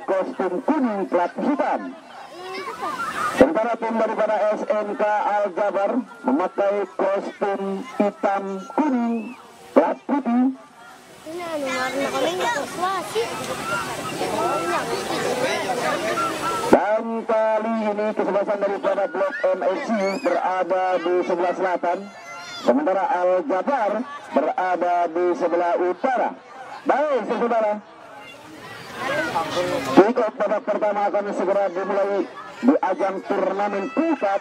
kostum kuning plat hitam. Sementara tim daripada SMK Al-Jabar memakai kostum hitam kuning plat putih. Dan kali ini kesebelasan daripada Blok MFC berada di sebelah selatan, sementara Al-Jabar berada di sebelah utara. Baik, saudara. Kick off babak pertama akan segera dimulai di ajang turnamen pukat.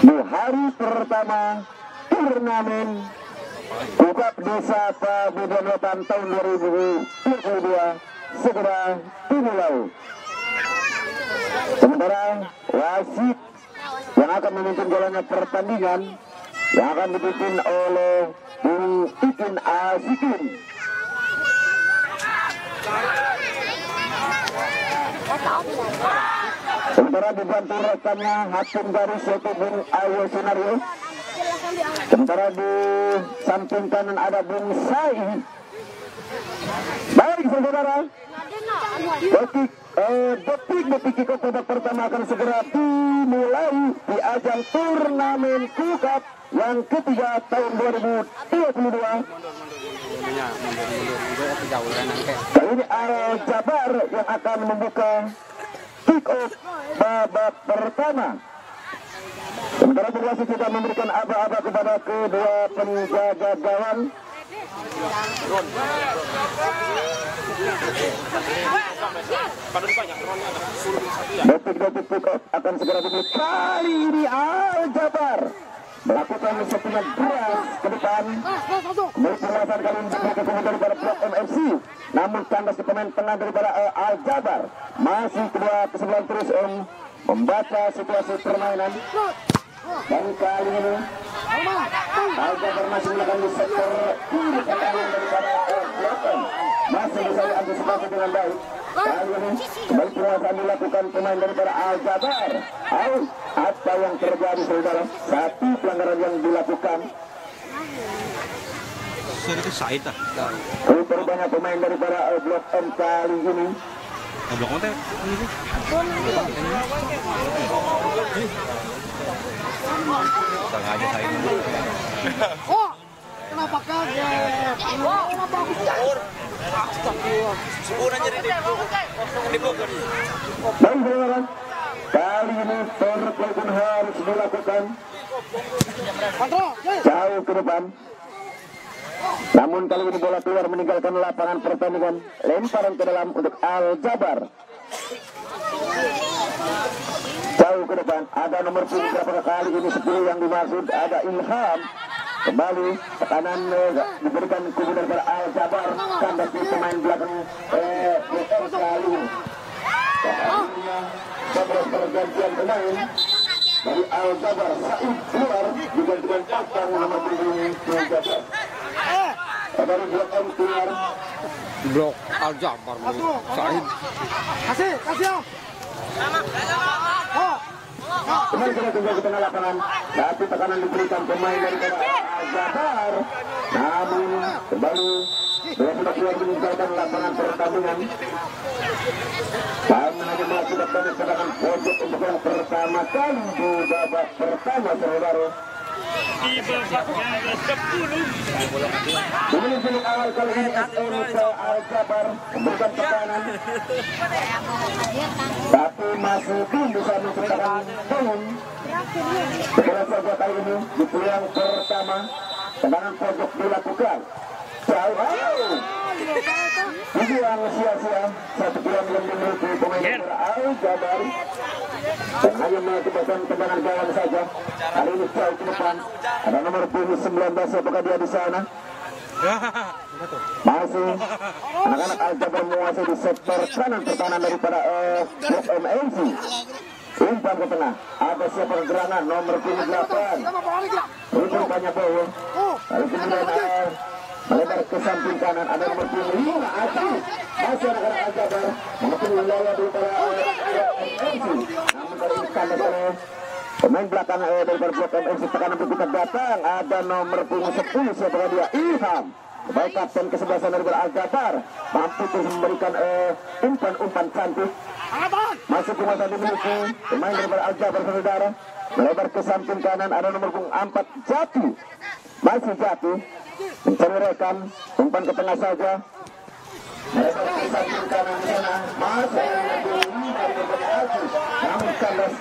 Di hari pertama turnamen pukat Desa Pabudan Wetan tahun 2022 segera dimulai. Sementara wasit yang akan memimpin jalannya pertandingan yang akan dipimpin oleh Bung Ikin Asikin. Sementara dibantu rekannya hakim garis yaitu Bung Ayo Sinario. Sementara di samping kanan ada Bung Sai. Baik saudara, detik kickoff babak pertama akan segera dimulai di ajang turnamen pukat yang ketiga tahun 2022. Kali ini Al-Jabar yang akan membuka kick off babak pertama. Sementara berwasit juga memberikan aba-aba kepada kedua penjaga gawang. Detik-detik kick off akan segera dimulai. Kali ini Al-Jabar melakukan settingan keras ke depan. Berperasaan kali ini kemudian daripada Blok MFC. Namun kandas di pemain tengah daripada Al-Jabar masih kedua kesebelah terus membaca situasi permainan. Dan kali ini Al-Jabar masih melakukan di sektor kiri pertahanan daripada Blok M. Masih bisa diantisipasi dengan baik. Kali ini kembali penguasaan dilakukan pemain daripada Al-Jabar. Apa yang terjadi saudara? Satu pelanggaran yang dilakukan. Terlalu banyak pemain daripada Blok M kali ini. Blok M teh ini. Sengaja saya ini. Oh, kenapa kaget? Kenapa aku caur? Astagfirullah. Subuhnya jadi di blok. Baik saudara, kali ini Torque pun harus dilakukan jauh ke depan. Namun kali ini bola keluar meninggalkan lapangan pertandingan. Lemparan ke dalam untuk Al-Jabar. Jauh ke depan. Ada nomor 10 berapa kali ini 10 yang dimaksud. Ada Ilham. Kembali tekanan diberikan kemudian kepada Al-Jabar. Kandas di pemain belakang kali ini. Setelah pergantian pemain dari Al-Jabar, Said keluar digantikan pasang nomor 17. Dari Blok M keluar. Blok Al-Jabar Said. Kasih. Kembali kita tunggu ke tengah lapangan. Tapi tekanan diberikan pemain dari Al-Jabar. Namun kembali bola sudah keluar meninggalkan lapangan pertandingan. Kami hanya mengakibatkan tekanan pojok untuk yang pertama kali di babak pertama saudara. Di babak yang ke-10. Memimpin awal kali ini SMK Al-Jabar memberikan tekanan. Tapi masih belum bisa menciptakan poin. Setelah saja kali ini di peluang pertama tekanan pojok dilakukan. Jauh. Dibuang sia-sia satu peluang yang dimiliki pemain Al-Jabar. Dan hanya mengakibatkan tendangan gawang saja. Kali ini jauh ke depan. Ada nomor 19, apakah dia di sana? Masih anak-anak Al-Jabar menguasai di sektor kanan pertahanan daripada Blok MFC. Umpan ke tengah. Ada siapa gerangan nomor 28. Itu banyak bola. Lalu kemudian melebar ke samping kanan. Ada nomor 25 Aziz. Masih anak-anak Al-Jabar mengetuk wilayah daripada MFC. Namun kali ini kandas oleh Pemain belakang dari Blok MFC tekanan berputar datang. Ada nomor punggung 10 siapa dia? Ilham. Baik kapten kesebelasan dari Al-Jabar mampu terus memberikan umpan-umpan cantik. Masuk ke masa dimiliki pemain dari Al-Jabar saudara. Melebar ke samping kanan ada nomor punggung 4 Jati. Masih Jati mencari rekan, umpan ke tengah saja. Melebar ke samping kanan di sana. Masih namun kandas.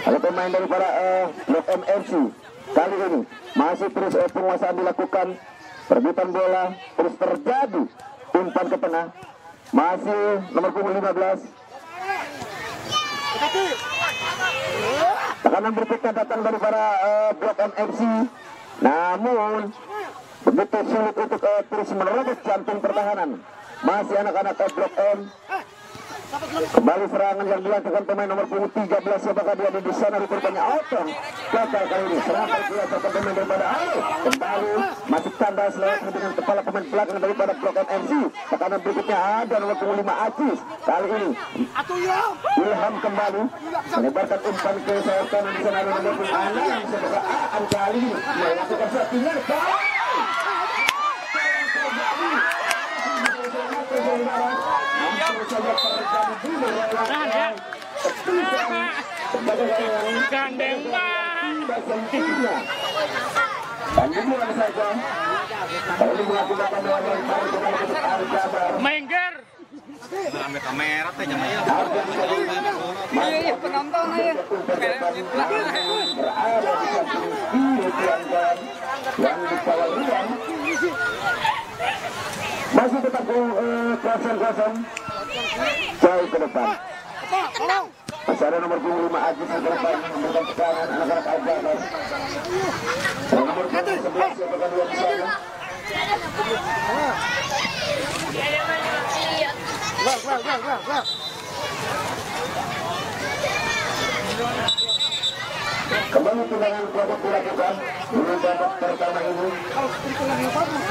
Ada pemain dari Blok MFC. Kali ini masih terus penguasaan dilakukan. Perbutan bola terus terjadi. Umpan ke tengah. Masih nomor punggung 15. Tekanan berputar datang dari Blok MFC. Namun begitu sulit untuk terus menerobos jantung pertahanan. Masih anak-anak Blok M. Kembali serangan yang dilakukan pemain nomor punggung 13 siapakah dia di sana rupanya Otong. Gagal kali ini serangan dilakukan pemain daripada kembali masih kandas lewat dengan kepala pemain belakang daripada Blok MFC. Tekanan berikutnya ada nomor punggung 5 Aziz. Kali ini Ilham kembali melebarkan umpan ke sayap kanan di sana ada nomor punggung 6 siapakah Aan kali ini melakukan serangan. Gandeng Mengger. Ambil kamera teh jangan ya. Iya, penonton aja. Masih tetap kosong jauh ke depan. Masih ada nomor 5 Aziz ke depan memberikan tekanan anak-anak Al-Jabar. Nomor 11 siapakah dia di sana? Kembali tendangan kelompok dilakukan dengan babak pertama ini.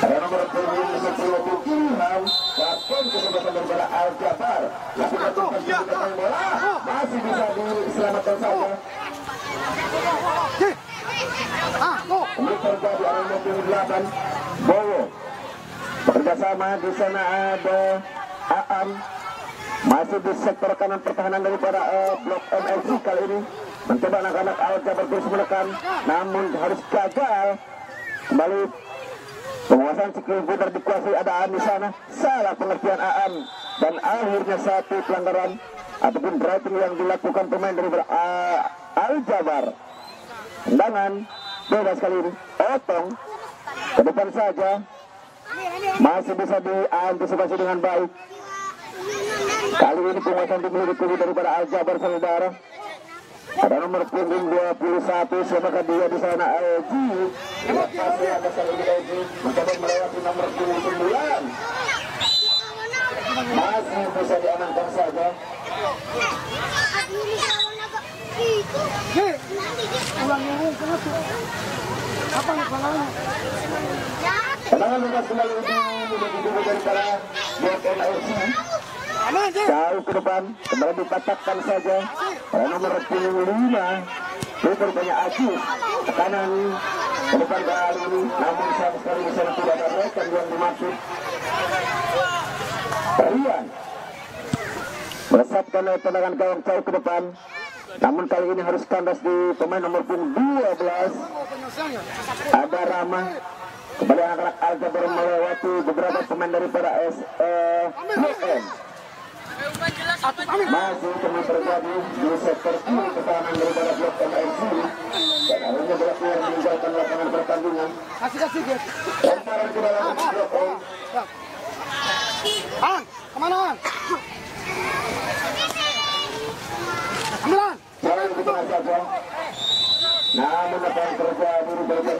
Ada nomor punggung 10 Ilham, kapten kesebelasan daripada Al-Jabar. Lakukan umpan ke tengah bola, masih bisa diselamatkan saja. Ini terjadi ada nomor punggung 8 Bowo. Bekerjasama di sana ada Aan. Masih di sektor kanan pertahanan daripada Blok MFC kali ini. Mencoba anak-anak Al-Jabar terus menekan, namun harus gagal. Kembali penguasaan skill putar dikuasai ada Aan di sana. Salah pengertian Aan dan akhirnya satu pelanggaran ataupun driving yang dilakukan pemain dari Al-Jabar. Tendangan bebas kali ini. Otong ke depan saja. Masih bisa diantisipasi dengan baik. Kali ini penguasaan dimiliki daripada Al-Jabar saudara. Ada nomor punggung 21 siapakah dia di sana Eji. Masih ada sekali Eji mencoba melewati nomor punggung 9. Masih bisa diamankan saja. Tendangan bebas kembali untuk daripada Blok MFC. Jauh ke depan, kembali dipatahkan saja. Pada nomor 5 itu rupanya Aziz. Tekanan ke depan kali ini, namun sama sekali di sana tidak ada rekan yang dimaksud. Rian melesatkan tendangan gawang jauh ke depan, namun kali ini harus kandas di pemain nomor punggung 12. Ada Rama. Kembali anak-anak Al-Jabar melewati beberapa pemain daripada Blok M. Masih terus terjadi di sektor kiri pertahanan daripada Blok MFC dan akhirnya bola keluar meninggalkan lapangan pertandingan. Lemparan ke dalam Blok M. Kemana? Ambilan. Jalan ke tengah saja. Namun apa yang terjadi rupanya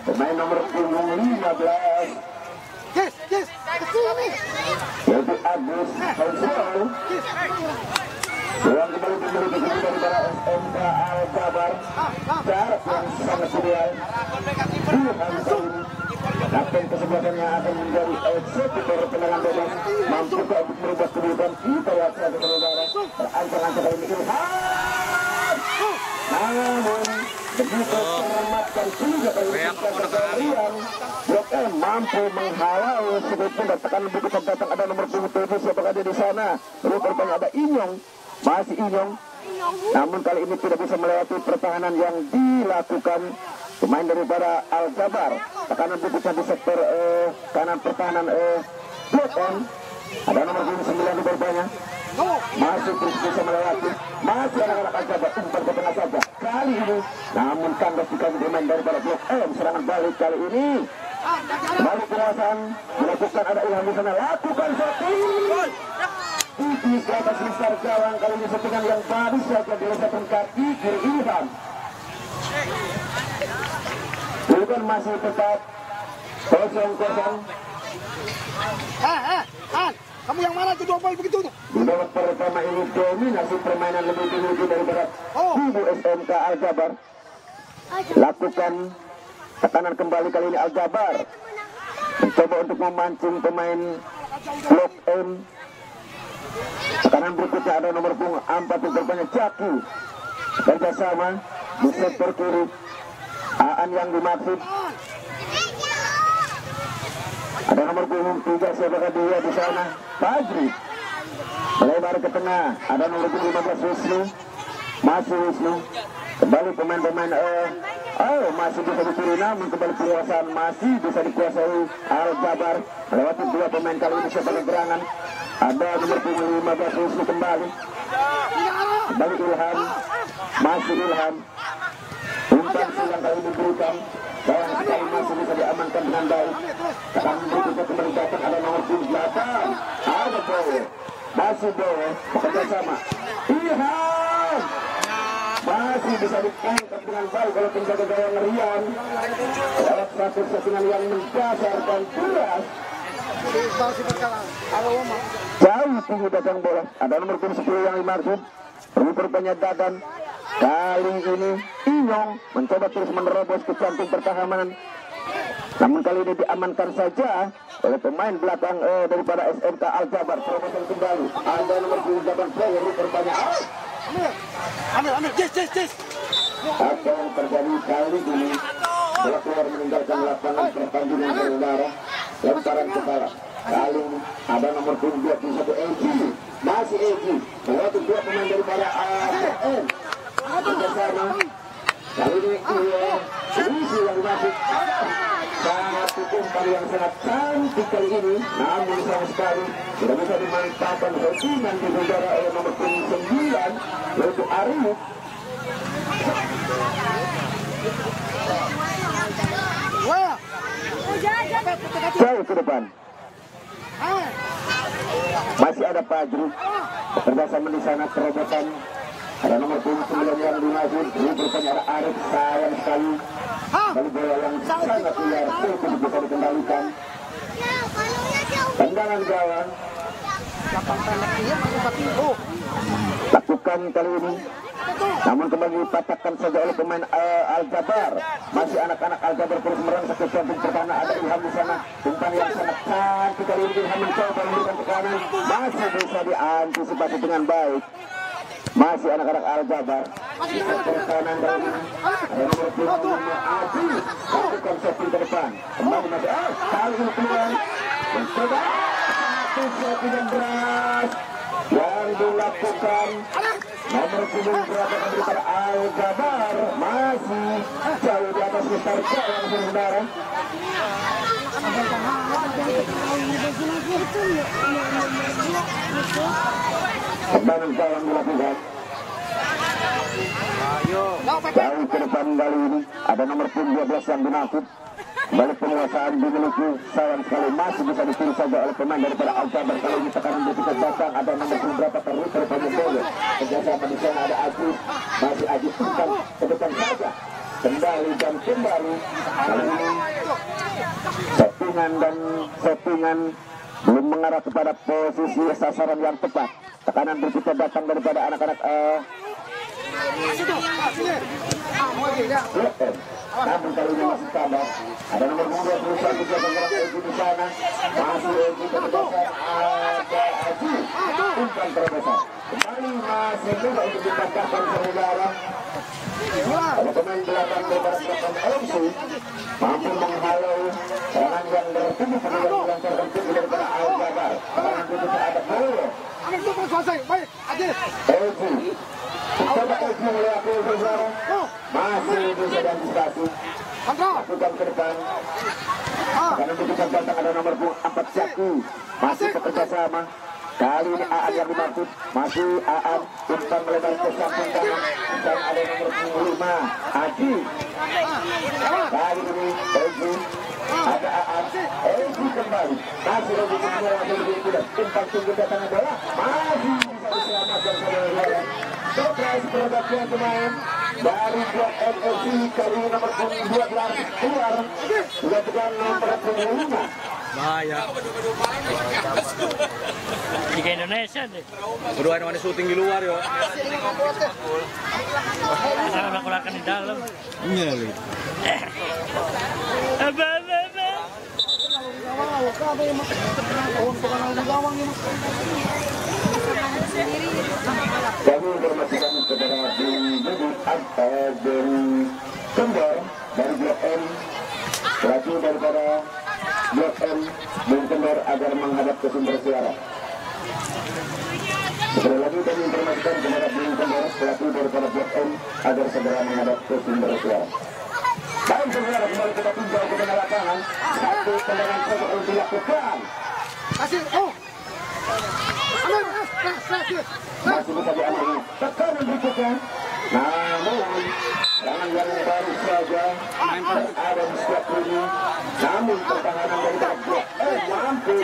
pemain nomor punggung 15 yaitu Agus Faisal yang kembali dimiliki daripada SMK Al-Jabar. Jarak yang sangat ideal. Kapten kesebelasan yang akan menjadi eksekutor tendangan bebas mampu untuk merubah kedudukan kita lihat saja saudara. Terancam-ancam kali ini Ilham. namun begitu selamatkan juga dari Blok M mampu menghalau sedikit dan tekanan begitu datang ada nomor punggung TV siapa ada di sana. Rupanya ada Inyong, masih Inyong. Namun kali ini tidak bisa melewati pertahanan yang dilakukan pemain daripada Al Jabar. Tekanan begitu di sektor kanan pertahanan Blok M. Ada nomor punggung 9 rupanya. Masih terus bisa melewati, masih anak-anak Al Jabar umpan ke tengah saja kali ini. Namun kandas dikasih pemain daripada Blok M. Serangan balik kali ini. Balik kekuasaan dilakukan ada Ilham di sana, lakukan satu tipis ke atas besar gawang kali ini settingan yang baru saja diletakkan kaki kiri Ilham. Bukan masih tetap kosong. Kamu yang mana tuh double begitu tuh? Di babak pertama ini dominasi permainan lebih tinggi daripada kubu SMK Al Jabar. Lakukan tekanan kembali kali ini Al Jabar. Mencoba untuk memancing pemain Blok M. Tekanan berikutnya ada nomor punggung 4 yang berbanyak Jaki. Kerjasama di sektor kiri. Aan yang dimaksud. Ada nomor punggung 3 siapakah dia di sana? Fajri. Melebar ke tengah. Ada nomor punggung 15 Wisnu. Masih Wisnu. Kembali pemain-pemain masih bisa dicuri, namun kembali penguasaan masih bisa dikuasai Al Jabar. Melewati dua pemain kali ini sebagai gerangan. Ada nomor punggung 15 Wisnu kembali. Kembali Ilham. Masih Ilham. Umpan silang kali diberikan. Gawang sekali masih bisa diamankan dengan baik. Tekanan berikutnya kembali datang ada nomor punggung 8. Ada Bowo. Masih Bowo. Bekerja sama. Ilham. Masih bisa ditangkap dengan baik oleh penjaga gawang Rian. Lewat satu settingan yang mendasar dan keras. Jauh tinggi datang bola. Ada nomor punggung 10 yang dimaksud. Rupanya Dadan. Kali ini Inyong mencoba terus menerobos ke jantung pertahanan. Namun kali ini diamankan saja oleh pemain belakang daripada SMK Al Jabar. Terobosan kembali. Ada nomor punggung 8 player rupanya. Ambil, yes. Apa yang terjadi kali ini? Bola keluar meninggalkan lapangan pertandingan saudara. Lemparan kepala. Kali ini ada nomor punggung 21 Egy. Masih Egy. Melewati dua pemain daripada APN. Bersama. Kali ini Isi yang masuk. Satu umpan yang sangat cantik kali ini. Namun sama sekali tidak bisa dimanfaatkan settingan di udara oleh nomor punggung 9 yaitu Arif. Jauh ke depan. Masih ada Fajri. Bekerjasama di sana terobosan. Ada nomor punggung 9 yang dimaksud. Rupanya ada Arif. Sayang sekali. Kali bola yang sangat liar tidak bisa dikendalikan. Tendangan gawang. Lakukan kali ini. Namun kembali dipatahkan saja oleh pemain Al Jabar. Masih anak-anak Al Jabar terus merangsek ke jantung pertahanan. Ada Ilham di sana. Umpan yang sangat cantik kali ini. Ilham mencoba memberikan tekanan. Masih bisa diantisipasi dengan baik. Masih anak-anak Al Jabar. Pertahanan kali ini. Ada nomor punggung Aji. Lakukan setting ke depan. Kembali masih kali ini keluar. Mencoba satu setting yang berat yang dilakukan. Nomor punggung berapa daripada Al Jabar. Masih jauh di atas besar gawang saudara. Tendangan gawang dilakukan. Jauh ke depan kali ini ada nomor punggung 12 yang dimaksud. Balik penguasaan dimiliki, sayang sekali masih bisa ditiru saja oleh pemain daripada Al Jabar. Kali ini tekanan berikutnya datang ada nomor punggung berapa terus terpajang bola. Kerjasama di sana ada Aziz. Masih Aziz umpan ke depan saja. Kembali dan kembali. Kali ini settingan belum mengarah kepada posisi sasaran yang tepat. Tekanan berikutnya datang daripada anak-anak namun kali ini masih sabar. Ada nomor 21 jaga gerak Egy di sana. Masih Egy ke depan. Ada Aji. Umpan terobosan. Kembali masih juga untuk dipatahkan saudara. Ada pemain belakang daripada FC mampu menghalau serangan yang bertubuh kemudian dilancarkan ke daripada Al Jabar. Serangan itu ada Paulo. Ambil itu selesai. Baik, Adil. FC coba FC melewati saudara. Masih bisa diantisipasi. Lakukan ke depan. Karena itu bisa datang ada nomor 4 Jaki. Masih bekerja sama. Kali ini Aan yang dimaksud. Masih Aan umpan melebar ke samping kanan. Dan ada nomor 5 Aji. Kali ini Egi. Ada Aan. Egi kembali. Masih lagi lebih mudah. Umpan tinggi datangan bola. Masih bisa diselamatkan saudara-saudara. Surprise perhatian pemain dari blok FC. Kali ini nomor 12 keluar. Sudah tekan nomor 5. Bahaya. Liga Indonesia deh. Berdua ada syuting di luar yo. Saya udah di dalam. Iya nih. Apa. Kami informasikan kepada Bung Kembar dari Blok M, selaku daripada Blok M, Bung Kembar agar menghadap ke sumber suara. Sekali lagi kami informasikan kepada Bung Kembar, selaku daripada Blok M, agar segera menghadap ke sumber suara. Baik saudara, kembali kita tinjau ke tengah lapangan. Satu tendangan saja untuk dilakukan. Kasih. Oh. Ambil. Masih bisa diambil. Tekanan berikutnya. Namun serangan yang baru saja berada di setiap ini. Namun pertahanan dari Blok mampu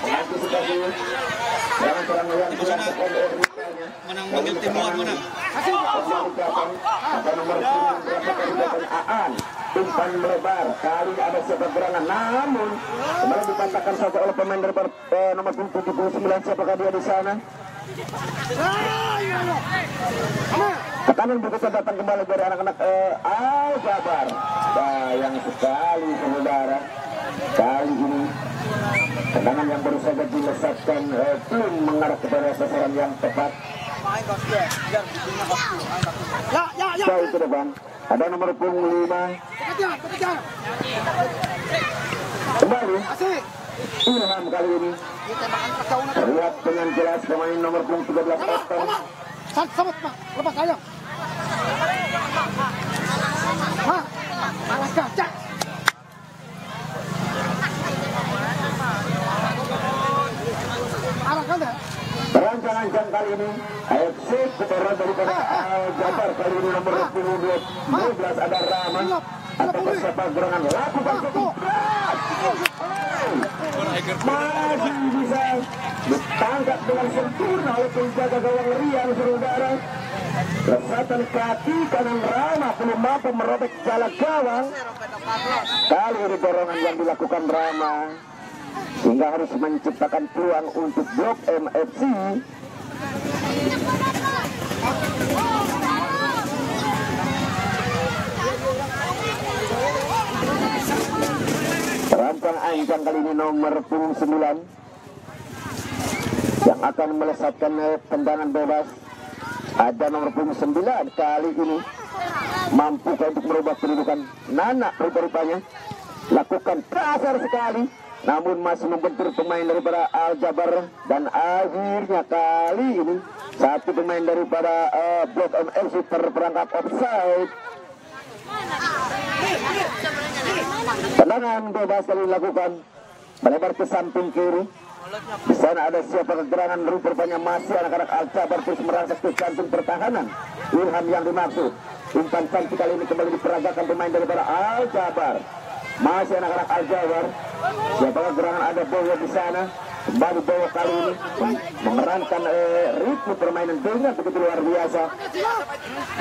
mengantisipasi serangan-serangan yang kurang terkendali. Menang manggil tim luar mana? Ada nomor 9 berasal dari Aan. Umpan melebar. Kali ada sebuah gerangan. Namun kembali dipatahkan saja oleh pemain dari nomor 79. Siapakah dia di sana? Tekanan berikutnya datang kembali dari anak-anak Al Jabar. Sayang sekali saudara. Kali ini tekanan yang baru saja dilesatkan belum mengarah kepada sasaran yang tepat. Jauh ke depan. Ada nomor 5. Kembali. Ilham kali ini. Terlihat dengan jelas pemain nomor 13 Otton. Sabat, Pak. Lepas saya. Hah? Malas gajah. Arahkan dah. Terancang-ancang kali ini AFC Putra daripada Al Jabar. Kali ini nomor 12 ada Rahman. Atau siapa gerangan lakukan masih bisa ditangkap dengan sempurna oleh penjaga gawang Rian saudara. Lesatan kaki kanan Rama belum mampu merobek jala gawang. Kali ini dorongan yang dilakukan Rama sehingga harus menciptakan peluang untuk Blok MFC. Terancang-ancang kali ini nomor 9 yang akan melesatkan tendangan bebas. Ada nomor 9 kali ini mampu untuk merubah kedudukan. Nana rupa-rupanya lakukan kasar sekali, namun masih membentur pemain daripada Al Jabar. Dan akhirnya kali ini satu pemain daripada Blok MFC terperangkap offside. Tendangan bebas kali dilakukan melebar ke samping kiri. Di sana ada siapa kegerangan rupanya masih anak-anak Al Jabar terus merangkak ke jantung pertahanan. Ilham yang dimaksud. Umpan cantik kali ini kembali diperagakan pemain daripada Al Jabar. Masih anak-anak Al Jabar. Siapa kegerangan ada Bowo di sana. Kembali Bowo kali ini memerankan ritme permainan dengan begitu luar biasa.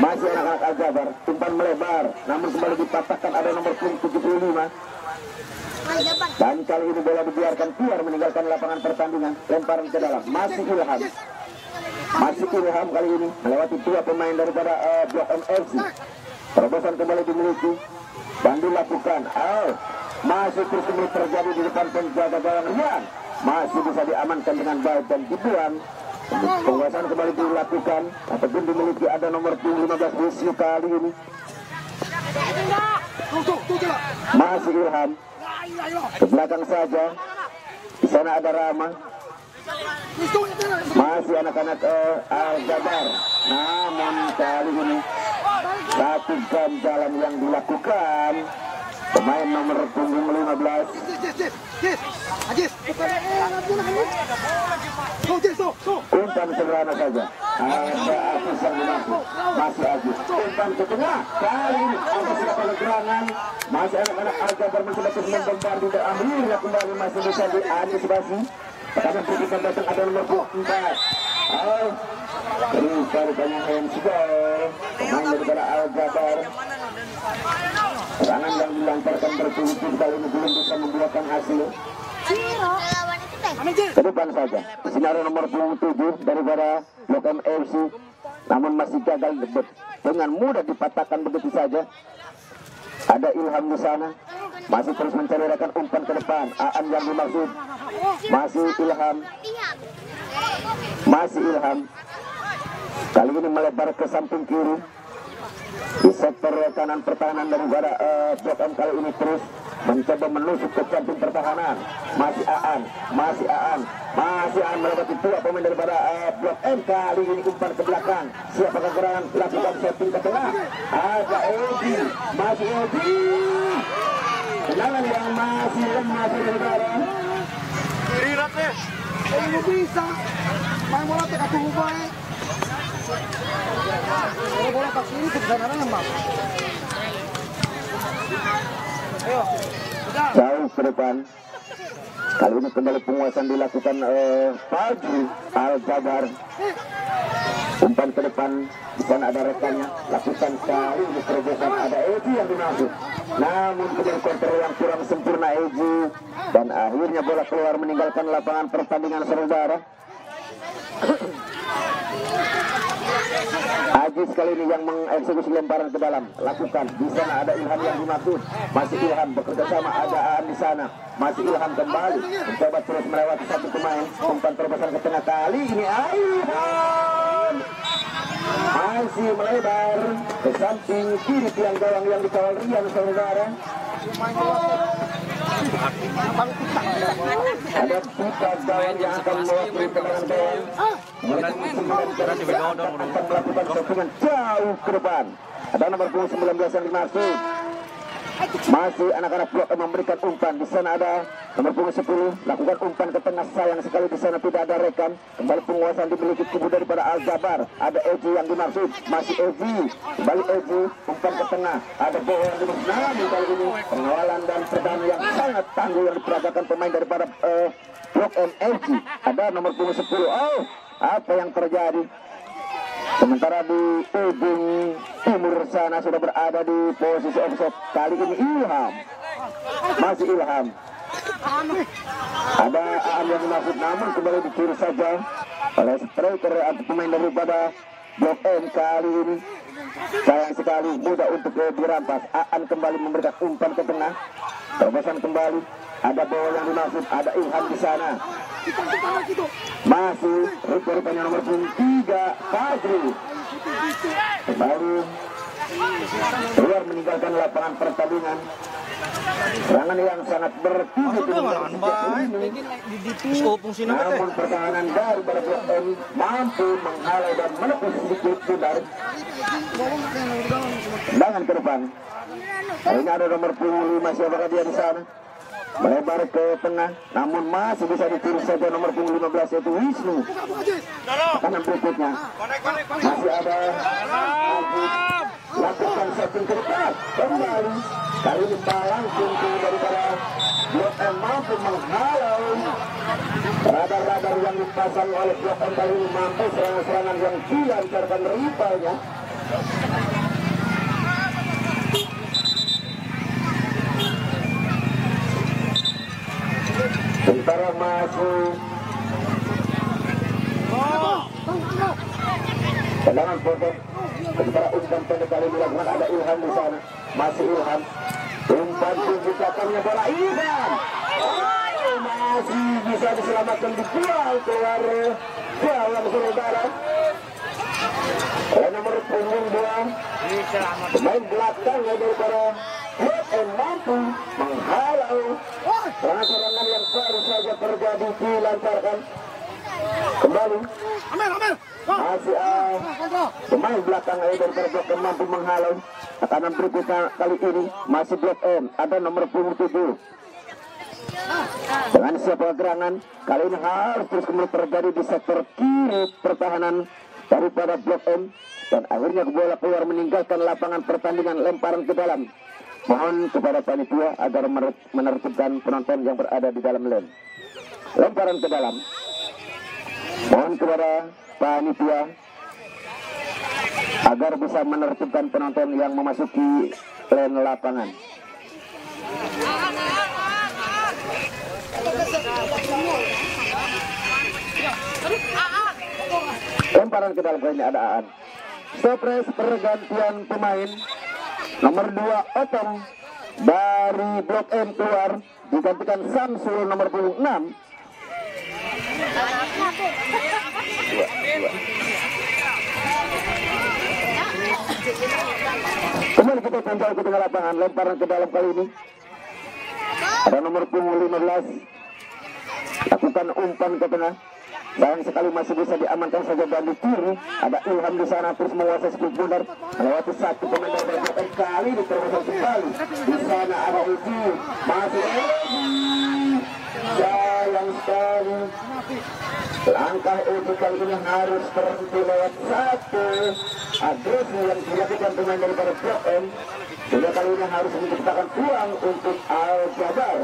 Masih anak-anak Al Jabar. Umpan melebar, namun kembali dipatahkan ada nomor 75. Dan kali ini bola dibiarkan keluar meninggalkan lapangan pertandingan. Lemparan ke dalam. Masih Ilham. Masih Ilham kali ini melewati dua pemain daripada Blok MFC. Terobosan kembali dimiliki dan dilakukan. Masih terus terjadi di depan penjaga gawang Rian. Masih bisa diamankan dengan baik dan dibuang Penguasaan kembali dilakukan ataupun dimiliki ada nomor punggung 15 Wisnu kali ini. Masih Ilham ke belakang saja. Di sana ada Rama. Masih anak-anak Al-Jabar. Namun kali ini satu jalan yang dilakukan pemain nomor punggung 15. Umpan sederhana saja. Ada Agus yang dimasuk. Masih Agus. Umpan ke tengah. Kali ini ada siapa gerangan. Masih anak-anak Al-Jabar mencoba untuk membombardir. Akhirnya kembali masih bisa diantisipasi. Karena berikutnya datang ada nomor 24. Rupanya Hensgol, pemain daripada Al-Jabar. Serangan yang dilancarkan bertulut-tulut kali ini belum bisa membuahkan hasil. Ke depan saja. Di sini ada nomor 27 daripada Blok M FC. Namun masih gagal debut. Dengan mudah dipatahkan begitu saja. Ada Ilham di sana. Masih terus mencari rekan umpan ke depan. Aan yang dimaksud. Masih Ilham. Masih Ilham. Kali ini melebar ke samping kiri. Di sektor kanan pertahanan daripada Blok M kali ini terus mencoba menusuk ke samping pertahanan. Masih Aan. Masih Aan. Masih Aan melewati dua pemain daripada Blok M. Kali ini umpan ke belakang. Siapakah gerangan lakukan setting ke tengah? Ada Edi. Masih Edi. Tendangan yang masih lemah saudara. Ini bisa. Main bola tak katuh baik. Kalau bola tak sini sebenarnya lemah. Ayo. Jauh ke depan. Kali ini kembali penguasaan dilakukan Fajri Al-Jabar. Umpan ke depan. Di sana ada rekannya. Lakukan kali ini terobosan. Ada Eji yang dimasuk. Namun kemudian kontrol yang kurang sempurna Eji. Dan akhirnya bola keluar meninggalkan lapangan pertandingan saudara. Ajis kali ini yang mengeksekusi lemparan ke dalam. Lakukan. Di sana ada Ilham yang dimaksud. Masih Ilham bekerja sama ada Aan di sana. Masih Ilham kembali mencoba terus melewati satu pemain. Umpan terobosan ke tengah kali ini Ilham masih melebar ke samping kiri tiang gawang yang dikawal Rian saudara. Ada putar gawang yang akan mewakili tendangan gawang. Akan melakukan sokongan jauh ke depan. Ada nomor 19 yang dimaksud. Masih anak-anak Blok M memberikan umpan. Di sana ada nomor punggung 10. Lakukan umpan ke tengah. Sayang sekali di sana tidak ada rekan. Kembali penguasaan dimiliki kubu daripada Al-Jabar. Ada Eji yang dimaksud. Masih Eji. Kembali Eji. Umpan ke tengah. Ada Bowo yang dimaksud. Namun kali ini pengawalan dan pertahanan yang sangat tangguh yang diperagakan pemain daripada Blok M FC. Ada nomor punggung 10. Oh, apa yang terjadi? Sementara di ujung timur sana sudah berada di posisi offset. Kali ini Ilham. Masih Ilham. Ada Aan yang dimaksud, namun kembali dicuri saja oleh striker atau pemain daripada Blok M kali ini. Sayang sekali mudah untuk dirampas. Aan kembali memberikan umpan ke tengah. Terobosan kembali. Ada Bowo yang dimaksud, ada Ilham di sana. Masih rupanya nomor 3 Fajri. Kembali keluar meninggalkan lapangan pertandingan. Serangan yang sangat bertujuh. Namun pertahanan dari Blok M mampu menghalau dan menepis sedikit sudar. Tendangan ke depan. Ini ada nomor 5, siapakah dia di sana? Melebar ke tengah, namun masih bisa ditiru saja nomor punggung 15 yaitu Wisnu. Kanan berikutnya masih ada Ajis. Lakukan setting ke depan. Kembali kali ini langsung daripada Blok M mampu menghalau. Radar-radar yang dipasang oleh Blok M kali ini mampu serangan-serangan yang dilancarkan rivalnya. Sementara masuk tendangan pendek. Sementara umpan pendek kali dilakukan ada Ilham di sana. Masih Ilham. Umpan tinggi belakangnya bola Ilham. Masih bisa diselamatkan dibuang keluar jalan saudara. Oleh nomor punggung 2 pemain belakang daripada BM mampu menghalau serangan yang baru saja terjadi dilancarkan kembali. Masih pemain belakang daripada Blok M mampu menghalau tekanan berikutnya kali ini masih Blok M ada nomor punggung 7 dengan siapa gerangan kali ini harus terus kembali terjadi di sektor kiri pertahanan daripada Blok M dan akhirnya bola keluar meninggalkan lapangan pertandingan. Lemparan ke dalam, mohon kepada panitia agar menertibkan penonton yang berada di dalam lane. Lemparan ke dalam, mohon kepada panitia agar bisa menertibkan penonton yang memasuki lane lapangan. Lemparan ke dalam, ini ada Aan. Surprise pergantian pemain nomor 2 Otong dari Blok M keluar digantikan Samsul nomor punggung 6. Kembali kita tinjau ke tengah lapangan. Lemparan ke dalam kali ini ada nomor punggung 15 lakukan umpan ke tengah. Sayang sekali masih bisa diamankan saja dari kiri. Ada Ilham di sana terus menguasai skip bundar melewati satu pemain dari Blok M kali ini teruskan kembali. Di sana ada Edi, masih Edi. Sayang sekali langkah Edi kali ini harus terhenti lewat satu agresi yang dilakukan pemain daripada Blok M. Sehingga kali ini harus menciptakan peluang untuk Al-Jabar.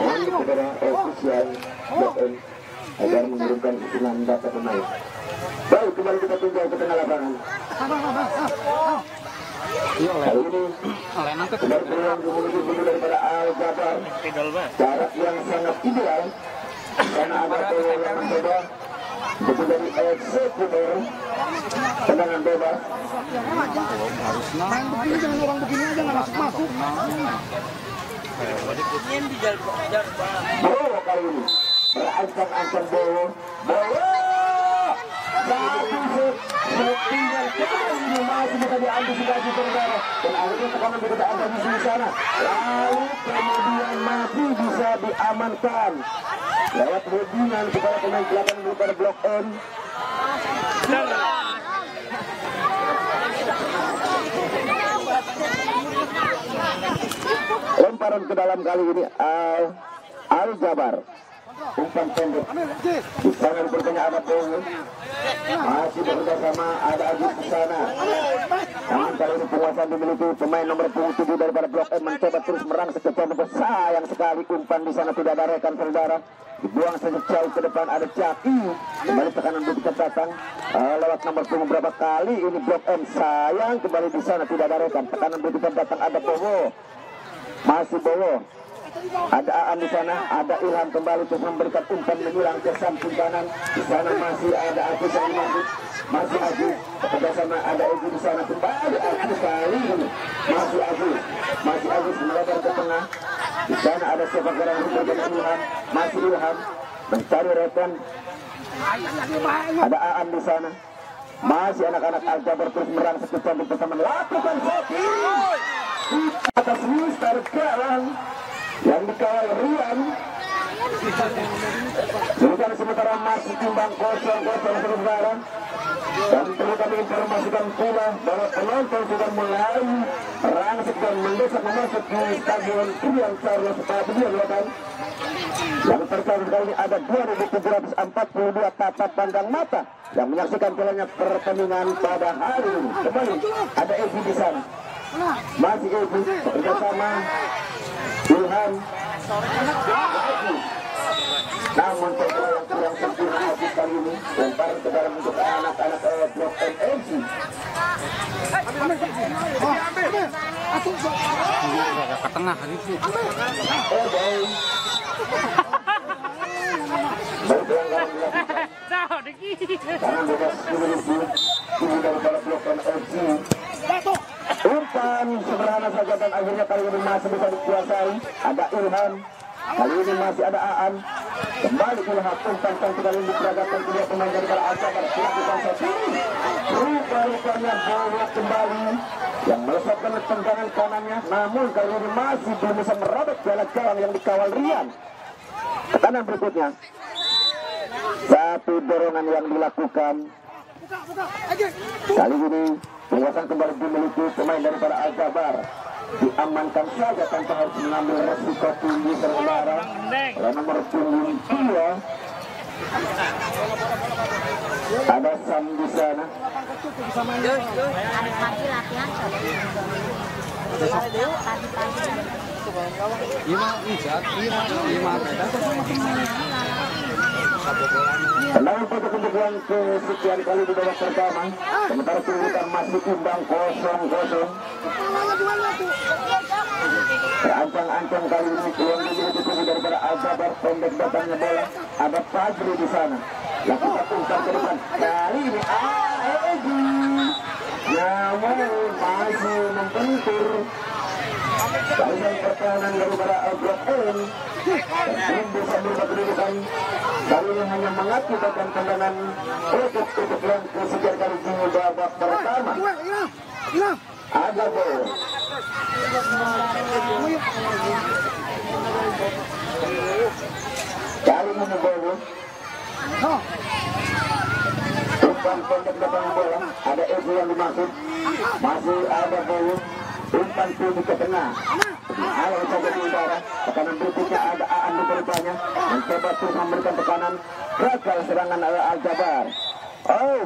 Ini kepada ofisial Blok M agar menurunkan hitungan data pemain. Baik, kembali kita tinjau ke tengah lapangan. Kali ini kembali peluang menuju daripada Al-Jabar. Jarak yang sangat ideal karena ada peluang yang mencoba betul dari eksekutor tendangan bebas. Main begini dengan orang begini aja nggak masuk. Bowo kali ini berancam-ancam Bowo. Satu tinggal kali ini masih bisa diantisipasi saudara. Dan akhirnya tekanan begitu ada di sana. Lalu kemudian masih bisa diamankan lewat hubungan kepada pemain belakang daripada Blok M. Lemparan ke dalam kali ini Al-Jabar. Umpan pendek. Di sana bertanya ada Bowo. Masih bekerja sama ada Agus di sana. Namun kali ini penguasaan dimiliki pemain nomor 7 daripada Blok M mencoba terus merangsek ke tempo. Sayang sekali umpan di sana tidak ada rekan saudara. Dibuang saja jauh ke depan ada Caki. Kembali tekanan begitu datang lewat nomor punggung berapa kali ini Blok M. Sayang kembali di sana tidak ada rekan. Tekanan begitu datang ada Bowo. Masih Bowo. Ada Aan di sana, ada Ilham kembali terus memberikan umpan menyilang ke samping kanan. Di sana masih ada Agus yang mampu, masih Agus bersama ada Egi di sana kembali Agus kali ini masih Agus melebar ke tengah. Di sana ada sepak bola yang berbeda Ilham, masih Ilham mencari rekan. Ada Aan di sana, masih anak-anak Al-Jabar terus merangsek ke samping bersama lakukan shooting atas Mister Galang yang dikawal Rian. Bukan sementara masih timbang kosong saudara. Dan perlu kami informasikan pula bahwa penonton sudah mulai merangsek dan mendesak masuk di stadion Priang Charles Pavilion Lotan. Yang terkait kali ini ada 2.742 tatap pandang mata yang menyaksikan jalannya pertandingan pada hari ini. Kembali ada Ezi di sana. Masih Ezi bersama Ilham. Namun yang kurang sempurna Agus kali ini lempar ke dalam untuk anak-anak Blok MMC. Ke tengah itu. Tangan bebas dimiliki ini daripada Blok MMC. Umpan sederhana saja dan akhirnya kali ini masih bisa dikuasai. Ada Ilham, kali ini masih ada Aan. Kembali Ilham umpan kembali diperagakan kedua pemain dari Al Jabar. Dilakukan satu. Rupa-rupanya bola kembali yang melesatkan tendangan kanannya, namun kali ini masih belum bisa merobek jalan gawang yang dikawal Rian. Tekanan berikutnya, satu dorongan yang dilakukan. Kali ini penguasaan kembali dimiliki pemain dari Al Jabar. Diamankan saja tanpa harus mengambil resiko tinggi saudara. Oleh nomor punggung 2 ada Sam di sana. Tendangan pojok untuk yang kesekian kali di babak pertama. Sementara kedudukan masih imbang 0-0. Terancang-ancang kali ini peluang dituju daripada Al Jabar. Pendek datangnya bola. Ada Fajri di sana. Lakukan umpan ke depan. Kali ini Egi. Namun masih membentur. Kalian pertahanan daripada Al Jabar. Dan bisa berubah kedudukan. Kali ini hanya mengakibatkan tendangan untuk yang kesekian kali di babak pertama. Ada gol. Kali ini gol. Umpan pendek datang bola. Ada Egi yang dimaksud. Masih ada gol. Umpan tinggi ke tengah. Ayo saja di udara. Tekanan berikutnya ada Aan di berupanya. Mencoba terus memberikan tekanan. Gagal serangan Al Jabar. Oh,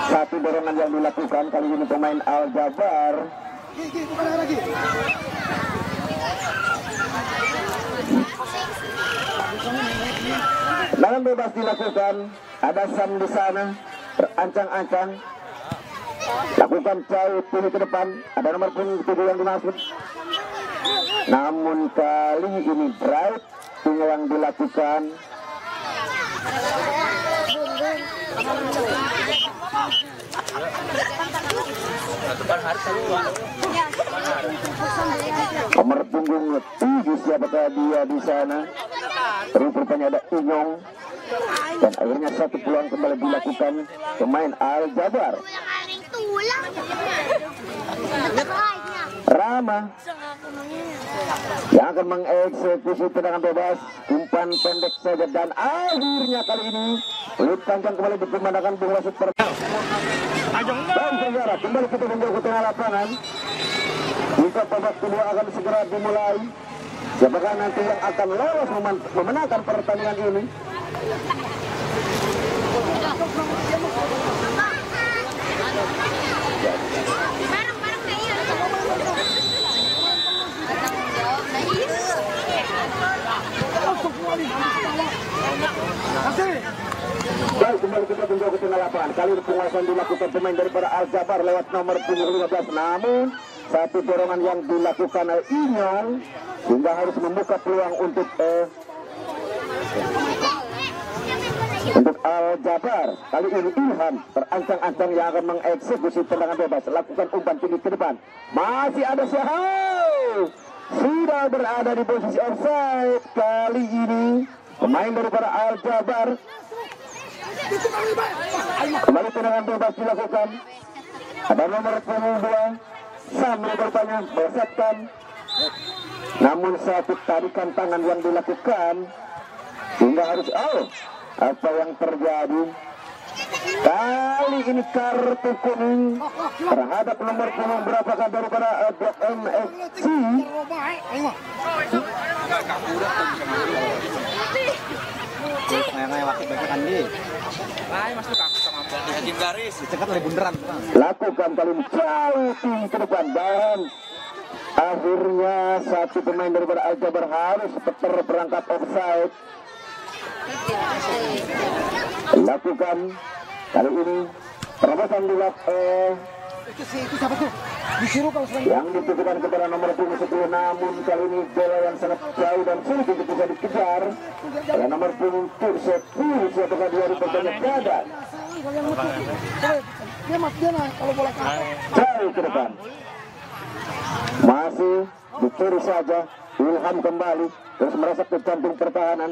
satu dorongan yang dilakukan kali ini pemain Al Jabar. Tendangan bebas dilakukan. Ada Sam di sana. Terancang-ancang. Lakukan jauh pilih ke depan. Ada nomor punggung 7 yang dimaksud. Namun kali ini drive yang dilakukan. Nomor punggung 7 siapakah dia di sana? Rupanya ada Inyong. Dan akhirnya satu peluang kembali dilakukan pemain Al Jabar. Rama yang akan mengeksekusi tendangan bebas. Umpan pendek saja dan akhirnya kali ini peluit panjang kembali dikumandangkan bung wasit pertama. Dan saudara kembali kita menjauh ke tengah lapangan. Jika babak kedua akan segera dimulai. Siapakah nanti yang akan lolos memenangkan pertandingan ini? Baik, kembali kita menjauh ke tengah lapangan. Kali ini penguasaan dilakukan pemain daripada Al Jabar lewat nomor punggung 15. Namun satu dorongan yang dilakukan oleh Inyong sehingga harus membuka peluang untuk Al Jabar. Kali ini Ilham terancang-ancang yang akan mengeksekusi tendangan bebas. Lakukan umpan tinggi ke depan. Masih ada Syahal. Sudah berada di posisi offside. Kali ini pemain daripada Al Jabar. Kembali tendangan bebas dilakukan. Ada nomor punggung 2 Sam bertanya melesatkan. Namun satu tarikan tangan yang dilakukan sehingga harus apa yang terjadi? Kali ini kartu kuning terhadap nomor punggung berapakah daripada Blok MFC? Lakukan kali ini jauh ke depan dan akhirnya satu pemain daripada Al Jabar harus berangkat offside. Lakukan kali ini terobosan yang ditujukan kepada nomor punggung 10. Namun kali ini bola yang sangat jauh dan sulit untuk bisa dikejar oleh nomor punggung 10. Siapakah dia rupanya badan jauh ke depan. Masih dicuri saja. Ilham kembali terus merasa ke jantung pertahanan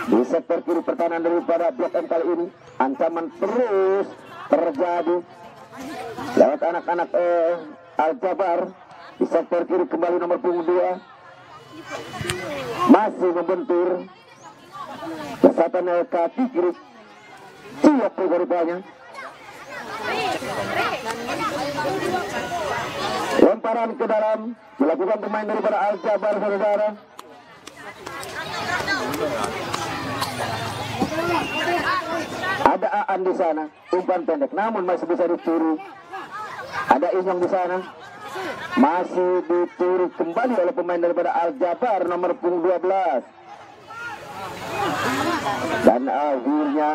di sektor kiri pertahanan daripada Blok M kali ini. Ancaman terus terjadi lewat anak-anak Al-Jabar di sektor kiri. Kembali nomor punggung 2 masih membentur kesatan kaki kiri Cilok rupanya. Lemparan ke dalam dilakukan pemain daripada Al-Jabar, saudara. Ada Aan di sana, umpan pendek, namun masih bisa dicuri. Ada Inyong di sana, masih dicuri kembali oleh pemain daripada Al-Jabar nomor punggung 12. Dan akhirnya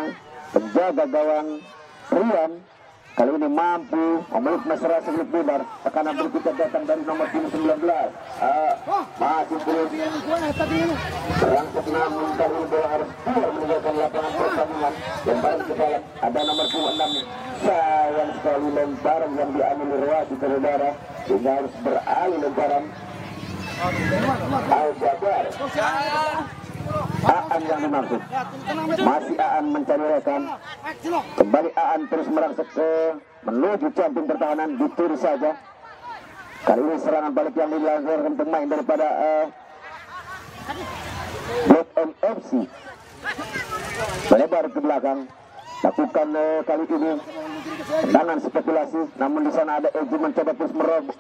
penjaga gawang Rian kali ini mampu memeluk masyarakat sebelum bubar. Tekanan berikutnya datang dari nomor 19. Masih terus berangkat, namun kali ini bola harus keluar meninggalkan lapangan pertandingan. Lemparan ke dalam, ada nomor 26. Sayang sekali lemparan yang diambil Ruasi, saudara, sehingga harus beralih lemparan Al-Jabar. Aan yang dimaksud, masih Aan mencari rekan. Kembali Aan terus merangsek ke menuju jantung pertahanan, dicuri saja. Kali ini serangan balik yang dilakukan pemain daripada Blok MFC melebar ke belakang. Lakukan kali ini tendangan spekulasi, namun di sana ada Eji mencoba terus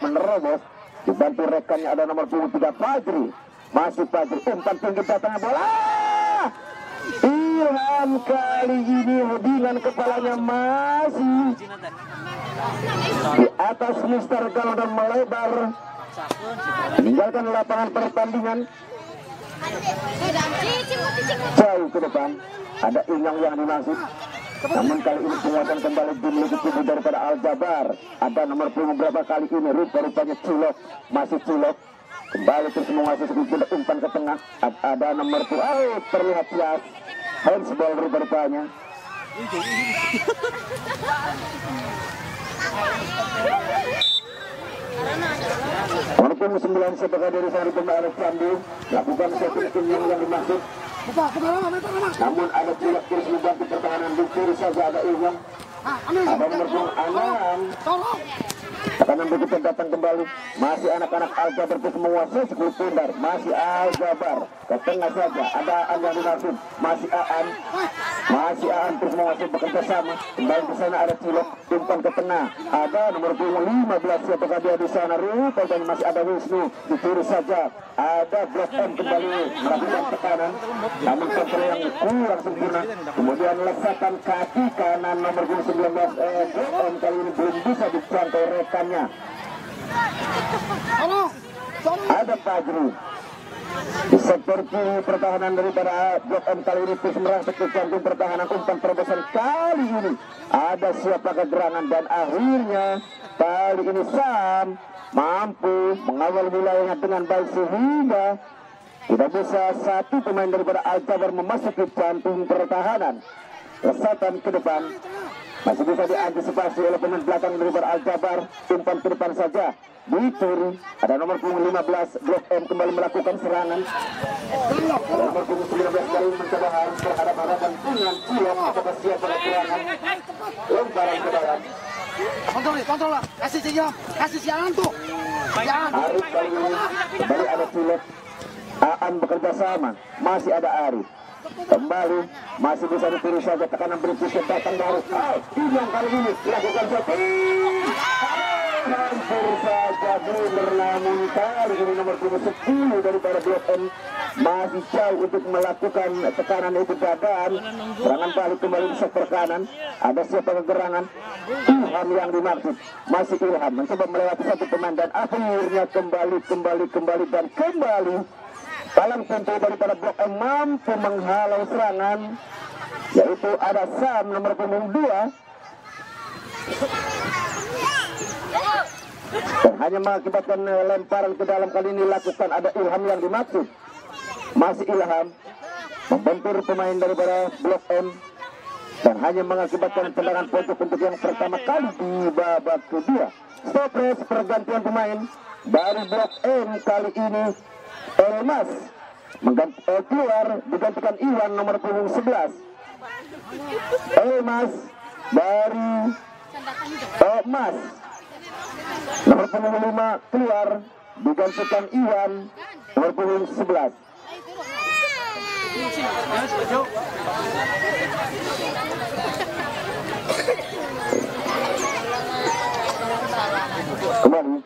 menerobos, dibantu rekannya ada nomor 23 Fajri. Masih Fajri, umpan tinggi datangnya bola. Ilham kali ini dengan kepalanya masih di atas Mister Galo dan melebar meninggalkan lapangan pertandingan. Jauh ke depan ada Inyong yang dimaksud, namun kali ini penguatan kembali dimiliki tubuh daripada Al-Jabar. Ada nomor punggung berapa kali ini, rupanya Cilok, masih Cilok. Kembali terus menguasai sedikit, umpan ke tengah. Ada nomor 2, terlihat jelas handsball rupanya. Nomor punggung 9 sebagai dari sari pemain Candu lakukan satu yang dimaksud. Namun ada Cilok terus membantu pertahanan, dicuri saja ada Inyong. Ada nomor punggung 6. Tekanan begitu datang kembali, masih anak-anak Al-Jabar terus menguasai 10 pundar. Masih Al-Jabar ke tengah saja, ada Aan yang dimaksud, masih Aan terus menguasai bekerja sama. Kembali ke sana ada Cilok, umpan ke tengah, ada nomor punggung 15. Siapakah dia di sana? Rupanya masih ada Wisnu, dicuri saja. Ada Blok M kembali melakukan tekanan, namun kontrol yang kurang sempurna. Kemudian lesakan kaki kanan nomor 19 Blok M kali ini belum bisa dijangkau rekannya. Ada Fajri di sektor kiri pertahanan daripada Blok M kali ini terus merangkak ke jantung pertahanan. Umpan terobosan kali ini ada siapakah gerangan, dan akhirnya kali ini Sam mampu mengawal wilayahnya dengan baik sehingga tidak bisa satu pemain daripada Al-Jabar memasuki jantung pertahanan. Lesatan ke depan masih bisa diantisipasi oleh pemain belakang daripada Al-Jabar. Umpan ke depan saja dicuri. Ada nomor punggung 15 Blok M kembali melakukan serangan. Nomor punggung 19 kali mencoba harus berhadapan dengan Cilok. Apakah siap pada serangan? Lemparan ke dalam. Kontrol lah, kasih siaran tuh. Arif kali ini kembali ada Cilok. Aan bekerja sama, masih ada Arif. Kembali masih bisa dicuri saja, tekanan berikutnya datang dari Inyong kali ini lakukan satu. Hampir saja blunder, namun kali ini nomor 10 daripada Blok M masih jauh untuk melakukan tekanan itu. Dadan serangan balik kembali di sektor kanan. Ada siapa kegerangan? Ilham yang dimaksud, masih Ilham mencoba melewati satu pemain dan akhirnya kembali dan kembali palang pintu daripada Blok M mampu menghalau serangan, yaitu ada Sam nomor punggung 2 dan hanya mengakibatkan lemparan ke dalam. Kali ini lakukan ada Ilham yang dimaksud, masih Ilham membentur pemain daripada Blok M dan hanya mengakibatkan tendangan pojok untuk yang pertama kali di babak kedua. Stopres pergantian pemain dari Blok M kali ini Elmas keluar digantikan Iwan nomor punggung 11. Elmas dari Mas nomor punggung 5 keluar digantikan Iwan nomor punggung 11. Kembali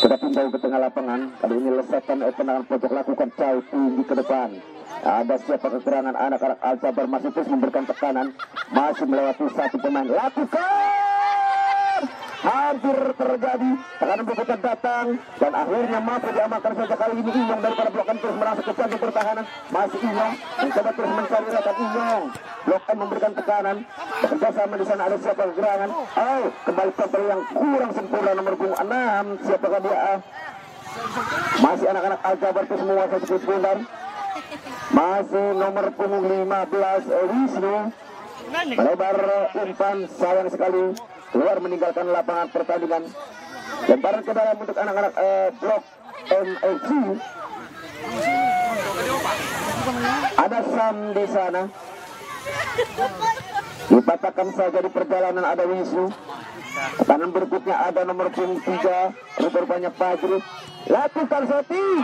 kita pindah ke tengah lapangan. Kali ini lesakan tendangan pojok lakukan jauh tinggi ke depan. Ada siapa kekurangan anak-anak Al-Jabar masih terus memberikan tekanan, masih melewati satu pemain. Lakukan, hampir terjadi tekanan berputar datang dan akhirnya mampu diamankan saja. Kali ini Inyong daripada blokan terus merasa kecantik pertahanan. Masih Inyong mencoba terus mencari rekan Inyong. Blok M memberikan tekanan, bekerja sama di sana. Ada siapa gerangan? Oh, kembali kontrol yang kurang sempurna nomor punggung 6. Siapakah dia? Masih anak-anak Al-Jabar terus menguasai sekitar. Masih nomor punggung 15 Wisnu. Melebar umpan, sayang sekali keluar meninggalkan lapangan pertandingan. Lemparan ke dalam untuk anak-anak blok MFC. Ada Sam di sana. Dipatahkan saja di perjalanan ada Wisnu. Kanan berikutnya ada nomor punggung 3 rupanya Fajri. Lakukan setting.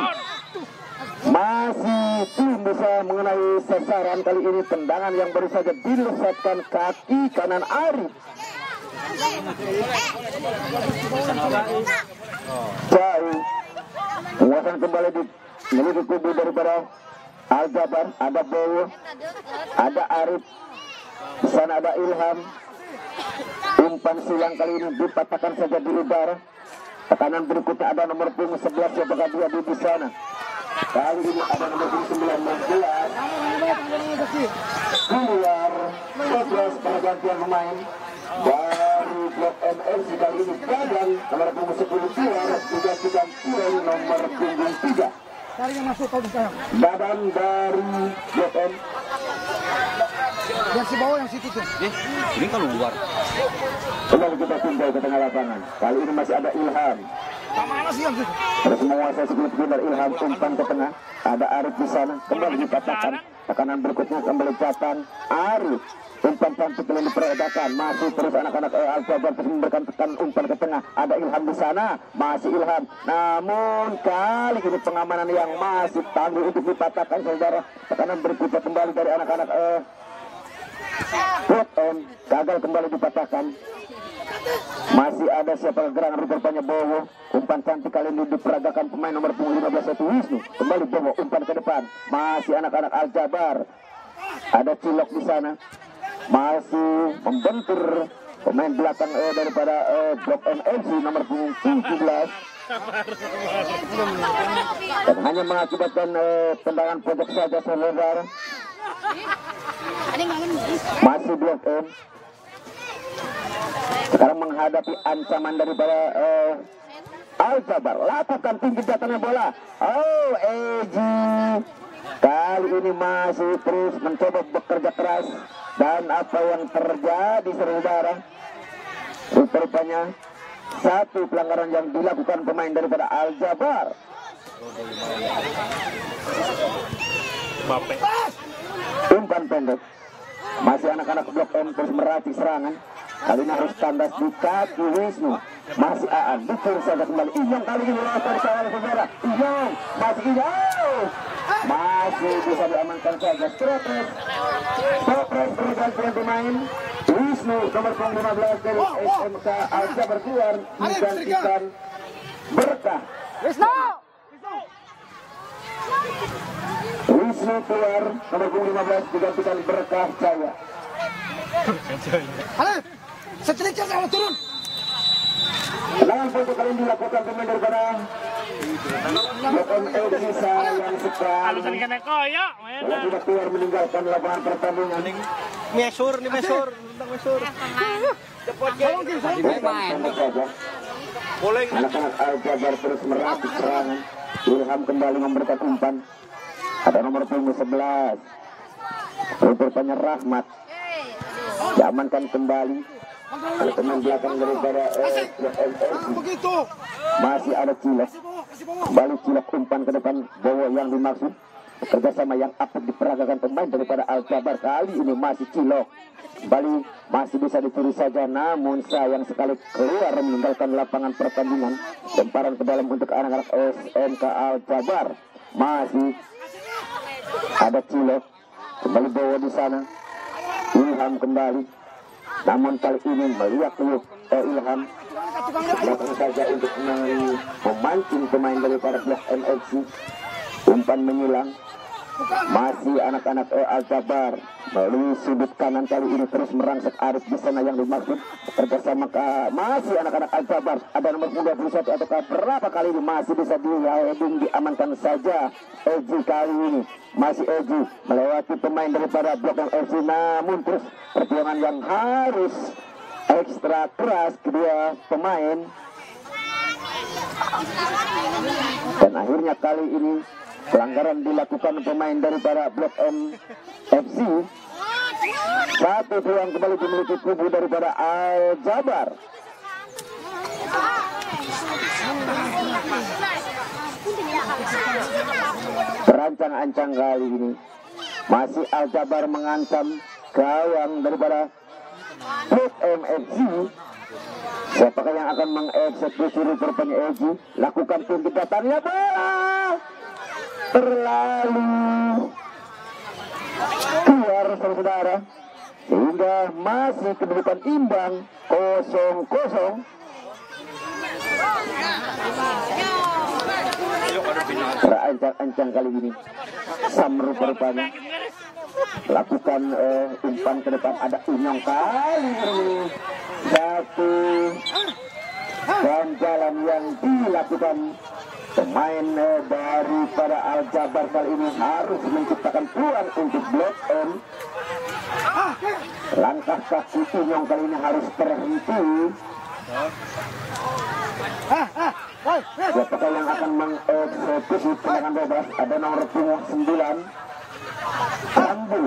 Masih belum bisa mengenai sasaran. Kali ini tendangan yang baru saja dilesatkan kaki kanan Arif. Jauh. Penguasaan kembali di milik kubu daripada Al-Jabar. Ada Bowo, ada Arif, di sana ada Ilham. Umpan silang kali ini dipatahkan saja di udara. Tekanan berikutnya ada nomor punggung 11 yang berada di sana. Kali ini ada nomor 19 keluar progres pergantian pemain dari blok MFC. Kali ini gagal nomor punggung 10 keluar digantikan nomor punggung 3. Dadan dari blok M. Yang si bawah yang situ tuh. Ini kalau luar. Kembali kita pindah ke tengah lapangan. Kali ini masih ada Ilham. Mana sih yang situ? Terus menguasai sekitar dari Ilham, umpan ke tengah. Ada Arif di sana, kembali dipatahkan. Tekanan berikutnya kembali catatan Arif. Umpan cantik yang diperedakan. Masih terus anak-anak Al-Jabar terus memberikan tekan umpan ke tengah. Ada Ilham di sana, masih Ilham. Namun kali ini pengamanan yang masih tangguh untuk dipatahkan saudara. Tekanan berikutnya kembali dari anak-anak blok M, gagal kembali dipatahkan. Masih ada siapa gerangan rupanya Bowo. Umpan cantik kali ini diperagakan pemain nomor punggung 15 itu Wisnu. Kembali Bowo, umpan ke depan. Masih anak-anak Al-Jabar. Ada Cilok di sana. Masih membentur pemain belakang daripada blok MFC nomor punggung 17. Dan hanya mengakibatkan tendangan pojok saja saudara. Masih blok M. Sekarang menghadapi ancaman daripada Al-Jabar. Lakukan tinggi datangnya bola. Oh, Eji kali ini masih terus mencoba bekerja keras. Dan apa yang terjadi saudara, rupanya satu pelanggaran yang dilakukan pemain daripada Al-Jabar. Umpan pendek. Masih anak-anak blok M terus meracik serangan. Kali ini harus tandas di kaki Wisnu. Masih Aan, dicuri saja kembali. Inyong kali ini melontar saudara saudara. Inyong, masih Inyong. Masih bisa diamankan saja. Stopres pergantian pemain. Wisnu nomor 15 dari SMK Al-Jabar keluar digantikan Berkah. Wisnu keluar nomor 15 digantikan Berkah Jaya. Alif, setelahnya saya turun. Tendangan pojok kali ini dilakukan pemain daripada blok Indonesia yang sekarang sudah keluar meninggalkan lapangan pertandingan. Mesur. Boleh. Anak-anak Al-Jabar terus meracik serangan. Ilham kembali memberikan umpan. Ada nomor punggung 11. Rupanya Rahmat. Diamankan kembali. Ada teman belakang daripada Begitu. masih ada Cilok. Kembali Cilok umpan ke depan. Bowo yang dimaksud kerjasama yang aktif diperagakan pemain daripada Al-Jabar. Kali ini masih Cilok. Kembali masih bisa dicuri saja, namun sayang sekali keluar meninggalkan lapangan pertandingan. Lemparan ke dalam untuk anak-anak SMK Al-Jabar. Masih ada Cilok. Kembali Bowo di sana. Ilham kembali. Namun kali ini melihat Ilham belakang saja untuk memancing pemain daripada Blok M FC. Umpan menyilang. Masih anak-anak Al-Jabar melalui sudut kanan kali ini terus merangsek Arif di sana yang dimaksud kerjasama masih anak-anak Al-Jabar. Ada nomor 21 ataukah berapa kali ini masih bisa diamankan saja. Eji kali ini masih Eji melewati pemain daripada Blok M FC, namun terus perjuangan yang harus ekstra keras kedua pemain. Dan akhirnya kali ini pelanggaran dilakukan pemain daripada Blok M FC. Satu peluang kembali dimiliki kubu daripada Al-Jabar. Terancang-ancang kali ini masih Al-Jabar mengancam gawang daripada Blok M FC. Siapakah yang akan mengeksekusi rupanya Eji? Lakukan pengejatannya, bola terlalu keluar saudara, sehingga masih kedudukan imbang 0-0. Terancang-ancang kali ini Sam rupanya lakukan umpan ke depan. Ada Unyong kali ini satu ganjalan yang dilakukan pemain daripada Al-Jabar kali ini harus menciptakan peluang untuk Blok M. Langkah kaki Unyong kali ini harus terhenti. Siapakah yang akan mengeksekusi tendangan bebas? Ada nomor 9 Rambu.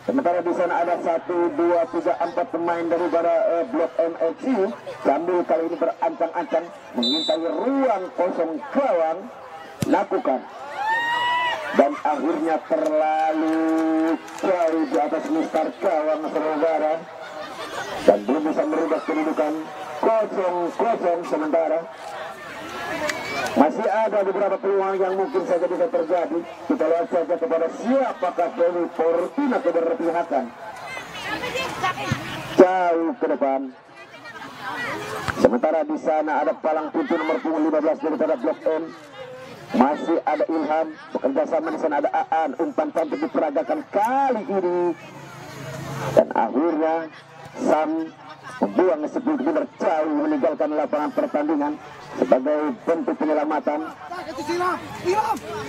Sementara di sana ada 1, 2, 3, 4 pemain daripada Blok M FC. Sambil kali ini berancang-ancang mengintai ruang kosong gawang. Lakukan. Dan akhirnya terlalu jauh di atas mistar gawang saudara. Dan belum bisa merubah kedudukan 0-0 sementara. Masih ada beberapa peluang yang mungkin saja bisa terjadi. Kita lihat saja kepada siapakah Dewi Fortuna keberpihakan. Jauh ke depan. Sementara di sana ada palang pintu nomor 15 daripada Blok M. Masih ada Ilham bekerja sama di sana, ada Aan. Umpan cantik diperagakan kali ini. Dan akhirnya Sam membuang 10 meter jauh meninggalkan lapangan pertandingan sebagai bentuk penyelamatan.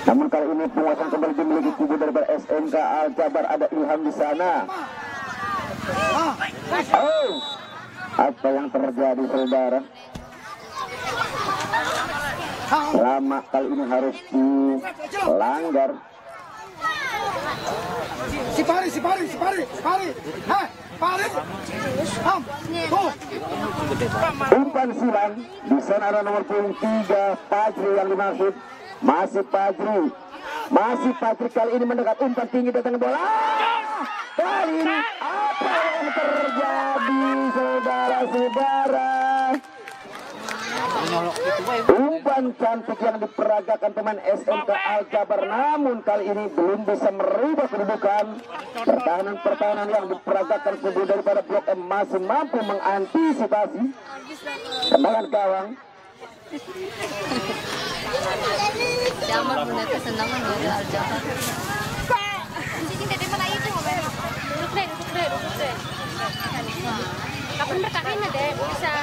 Namun kali ini penguasaan kembali dimiliki kubu daripada SMK Al-Jabar. Ada Ilham di sana. Oh, apa yang terjadi saudara? Lama kali ini harus dilanggar. Si Pari. Umpan silang di sana ada nomor 3 Fajri yang dimaksud. Masih Fajri kali ini mendekat, umpan tinggi datang bola. Kali ini apa yang terjadi saudara-saudara? Umpan cantik yang diperagakan pemain SMK Al-Jabar, namun kali ini belum bisa merubah kedudukan. Pertahanan yang diperagakan kubu daripada Blok M masih mampu mengantisipasi tendangan gawang. Jaman punya kesenangan dari Al-Jabar. Kapan berkahnya deh bisa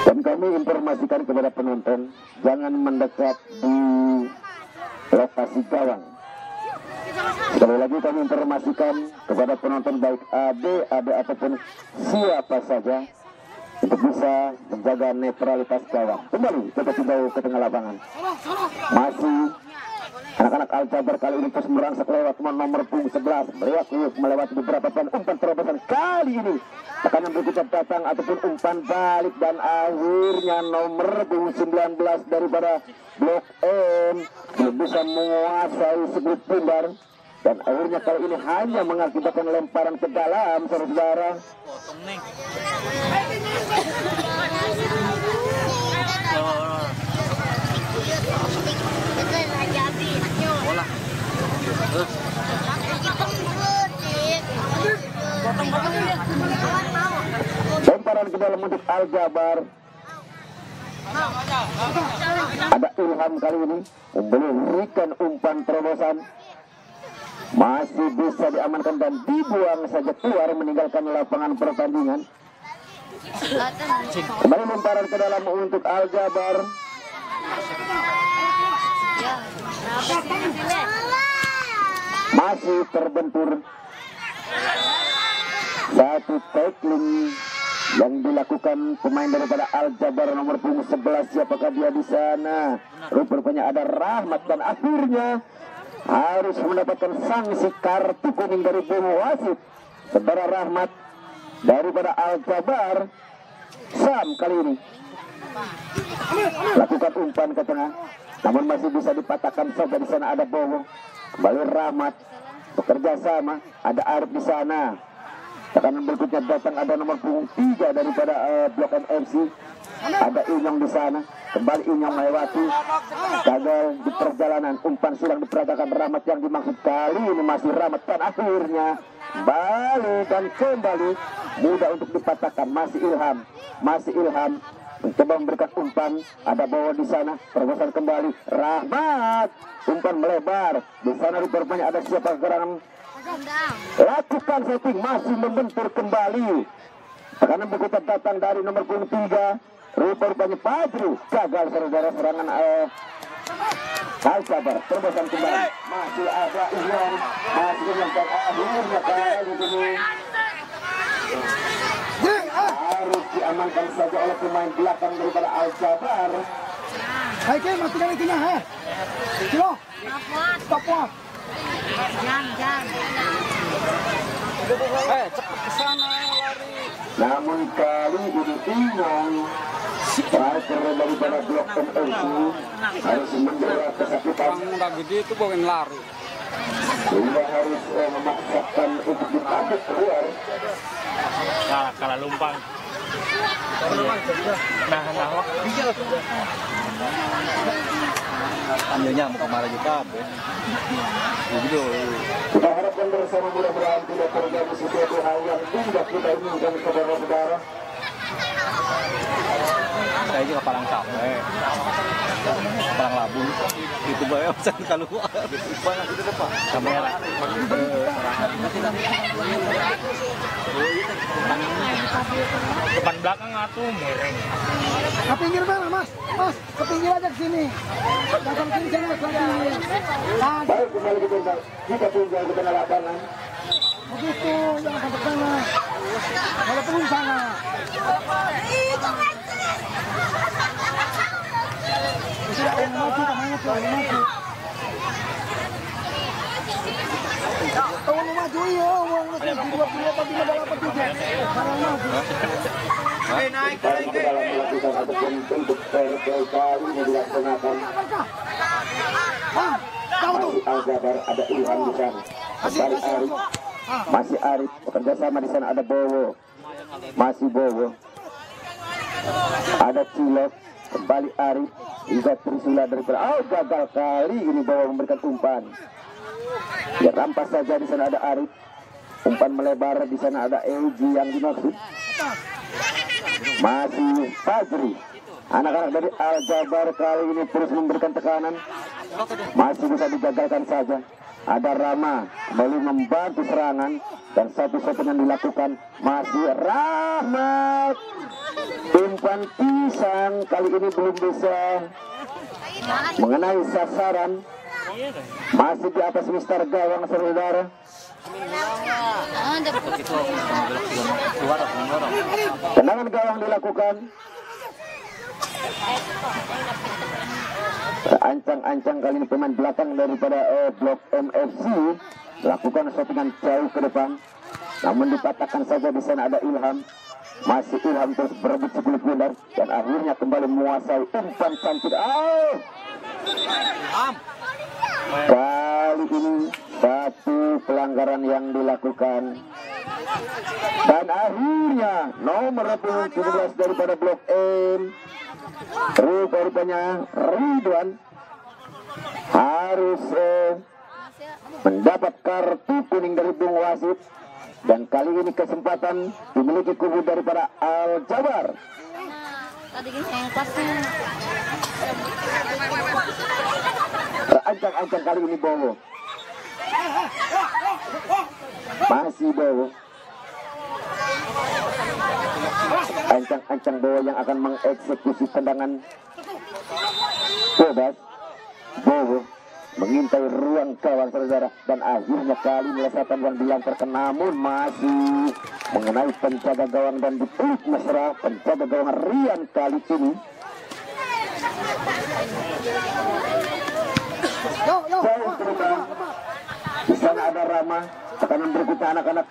dan kami informasikan kepada penonton jangan mendekat di lokasi gawang. Sekali lagi kami informasikan kepada penonton baik AD ataupun siapa saja untuk bisa menjaga netralitas gawang. Kembali kita coba ke tengah lapangan. Masih Anak-anak Al-Jabar kali ini terus merangsek lewat nomor punggung 11 melewati beberapa umpan terobosan kali ini. Tekanan berikutnya datang ataupun umpan balik dan akhirnya nomor punggung 19 daripada Blok M belum bisa menguasai segala pindar dan akhirnya kali ini hanya mengakibatkan lemparan ke dalam, saudara-saudara. Lemparan ke dalam untuk Al-Jabar. Ada Ilham kali ini memberikan umpan terobosan, masih bisa diamankan dan dibuang saja keluar meninggalkan lapangan pertandingan. Kembali lemparan ke dalam untuk Al-Jabar. Masih terbentur. Satu tackling yang dilakukan pemain daripada Al-Jabar nomor punggung 11. Siapakah dia di sana? Rupanya ada Rahmat dan akhirnya harus mendapatkan sanksi kartu kuning dari bung wasit. Saudara Rahmat daripada Al-Jabar. Sam kali ini lakukan umpan ke tengah, namun masih bisa dipatahkan saja. Di sana ada Bowo. Kembali Rahmat bekerja sama. Ada Arif di sana. Tekanan berikutnya datang ada nomor punggung 3 daripada Blok MC. Ada Inyong di sana. Kembali Inyong melewati. Gagal di perjalanan. Umpan sedang diperagakan Rahmat yang dimaksud kali ini masih Rahmat dan akhirnya balik dan kembali mudah untuk dipatahkan. Masih Ilham. Masih Ilham mencoba memberikan umpan. Ada Bowo di sana. Terobosan kembali Rahmat. Umpan melebar. Di sana rupanya ada siapa gerangan. Lakukan setting, masih membentur kembali. Tekanan berikutnya datang dari nomor punggung 3. Rupanya Fajri. Gagal saudara serangan Al-Jabar. Terobosan kembali. Masih ada Iwan. Masih dengan akhirnya kali ini harus diamankan saja oleh pemain belakang daripada Al-Jabar. Hai ke mati kali tengah ha. Kilo. Stop. Jangan. Cepat ke sana lari. Namun kali ini Inyong striker daripada Blok MC harus menjerat kesakitan. Orang udah gede itu bukan lari. Sehingga harus memaksakan untuk ditarik keluar. Kalah lumpang. Nah. Tandanya mau kemarin juga. Begitu. Kita harapkan bersama mudah-mudahan tidak terjadi sesuatu hal yang tidak kita inginkan kepada saudara. Saya juga palang capek. Palang labun. Itu bayar saya kalau banyak itu depan. Kamera. Depan belakang atuh mereng. Ke pinggir mana mas? Mas, ke pinggir aja ke sini. Jangan sini sana ke pinggir. Nah, Baik, kembali kita tinggal ke tengah lapangan. begitu, jangan sampai sana. Kalau perlu sana. Sudah maju, maju. Tolong maju ya, uang nanti 28 Sekarang maju. Naik dalam melakukan ataupun untuk fair-play kali ini dilaksanakan. Masih Al-Jabar, ada Ilham di sana. Kembali Arif. Masih Arif, bekerja sama di sana ada Bowo. Masih Bowo. Ada Cilok, kembali Arif. Juga Trisula daripada gagal kali ini Bowo memberikan umpan. Ya rampas saja di sana ada Arif. Umpan melebar di sana ada Eji yang dimaksud. Masih Fajri. Anak-anak dari Al-Jabar kali ini terus memberikan tekanan. Masih bisa digagalkan saja. Ada Rama kembali membantu serangan dan satu-satunya yang dilakukan masih Rahmat. Umpan pisang kali ini belum bisa mengenai sasaran. Masih di atas Mister Gawang saudara. Tendangan gawang dilakukan. Ancang-ancang kali ini pemain belakang daripada Blok MFC lakukan shottingan jauh ke depan, namun dipatahkan saja. Di sana ada Ilham, masih Ilham terus berebut 10 pundar dan akhirnya kembali menguasai umpan cantik. Kali ini satu pelanggaran yang dilakukan dan akhirnya nomor 17 daripada Blok M rupanya Ridwan harus mendapat kartu kuning dari Bung Wasit, dan kali ini kesempatan dimiliki kubu daripada Al Jabar. Tadi gini yang pasnya. Ancang-ancang kali ini Bowo, masih Bowo, ancang-ancang Bowo yang akan mengeksekusi tendangan bebas. Bowo mengintai ruang kawan saudara, dan akhirnya kali melesatkan yang dilantarkan, namun masih mengenai penjaga gawang dan dipeluk mesra penjaga gawang Rian kali ini. Jauh terutama di sana ada Rama, tekanan berikutnya anak-anak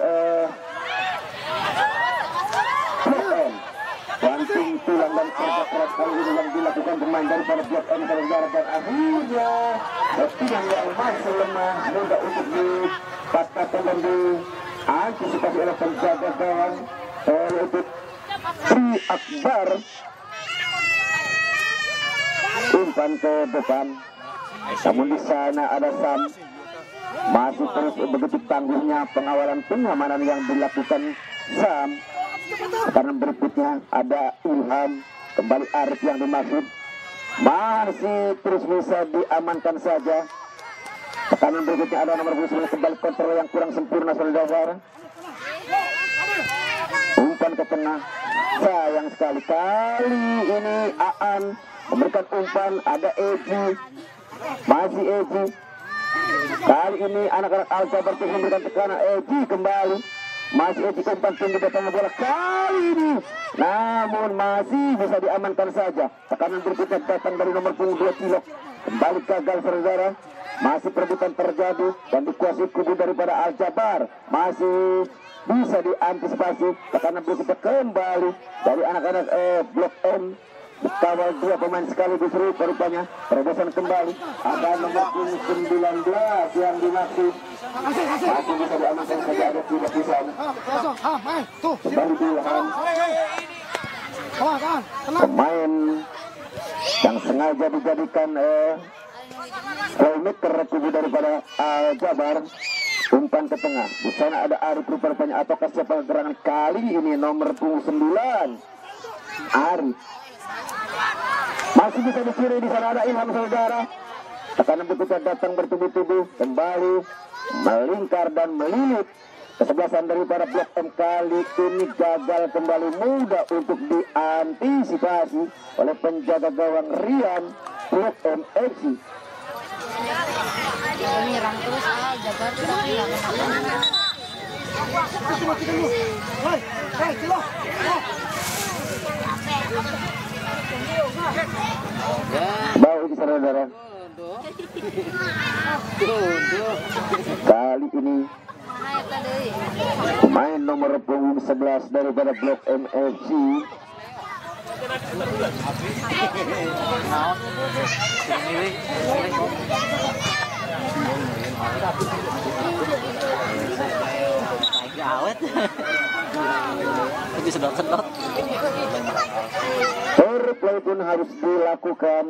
banting tulang dan kerja keras kali ini yang dilakukan pemain daripada Blok M saudara, dan akhirnya settingan yang masih lemah mudah untuk dipatahkan dan diantisipasi oleh penjaga gawang yaitu Tri Akbar. Umpan ke depan, namun di sana ada Sam, masih terus begitu tangguhnya pengawalan pengamanan yang dilakukan Sam. Karena berikutnya ada Ilham, kembali Arif yang dimaksud, masih terus bisa diamankan saja. Tekanan berikutnya ada nomor 29 kembali kontrol yang kurang sempurna saudara. Umpan ke tengah, sayang sekali kali ini Aan memberikan umpan, ada Eji, masih Eji. Kali ini anak-anak Al Jabar terus memberikan tekanan, Eji kembali, masih Eji umpan tinggi datangnya bola kali ini, namun masih bisa diamankan saja. Tekanan berikutnya datang dari nomor punggung 2 Cilok, kembali gagal saudara. Masih perebutan terjadi dan dikuasai kubu daripada Al Jabar, masih bisa diantisipasi. Tekanan berikutnya kembali dari anak-anak Blok M, dikawal 2 pemain sekaligus rupanya. Terobosan kembali ada nomor 19 yang dimaksud, masih bisa diamankan saja, ada tidak di sana. Kembali Ilham, pemain yang sengaja dijadikan playmaker kubu daripada Al Jabar. Umpan ke tengah, di sana ada Arif rupanya, ataukah siapa gerangan kali ini nomor 9 Arif. Masih bisa dicuri, di sana ada Ilham saudara. Tekanan berikutnya datang bertubi-tubi, kembali melingkar dan melilit. Kesebelasan daripada Blok M kali ini gagal kembali, mudah untuk diantisipasi oleh penjaga gawang Rian Blok M FC. Menyerang terus Al Jabar tapi nggak kena. Bau di saudara. Kali ini pemain nomor punggung 11 daripada Blok MFC awet. Lebih sedot-sedot. replay pun harus dilakukan.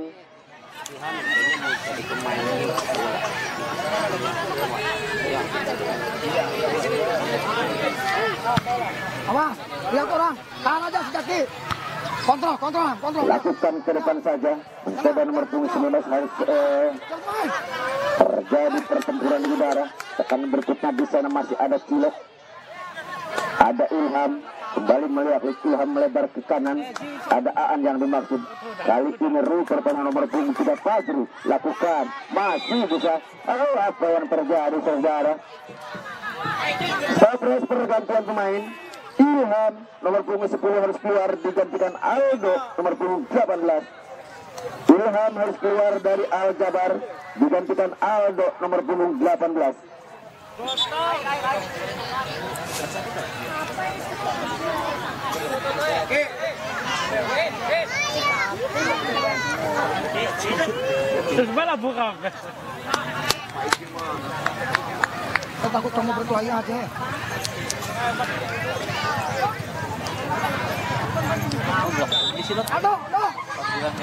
Awas, lihat orang, tahan aja sejati. Kontrol. Lakukan ke depan saja. Mencoba nomor punggung 19 harus terjadi pertempuran di udara. Tekanan berikutnya di sana masih ada Cilok, ada Ilham. Kembali melihat Ilham melebar ke kanan, ada Aan yang dimaksud. Kali ini rupanya nomor punggung 3 Fajri lakukan, masih bisa. Apa yang terjadi saudara? Progres pergantian pemain. Ilham nomor punggung 10 harus keluar digantikan Aldo nomor punggung 18. Ilham harus keluar dari Al Jabar, digantikan Aldo nomor punggung 18. Terus mana buka? Saya takut kamu berkelahi aja. Aduh,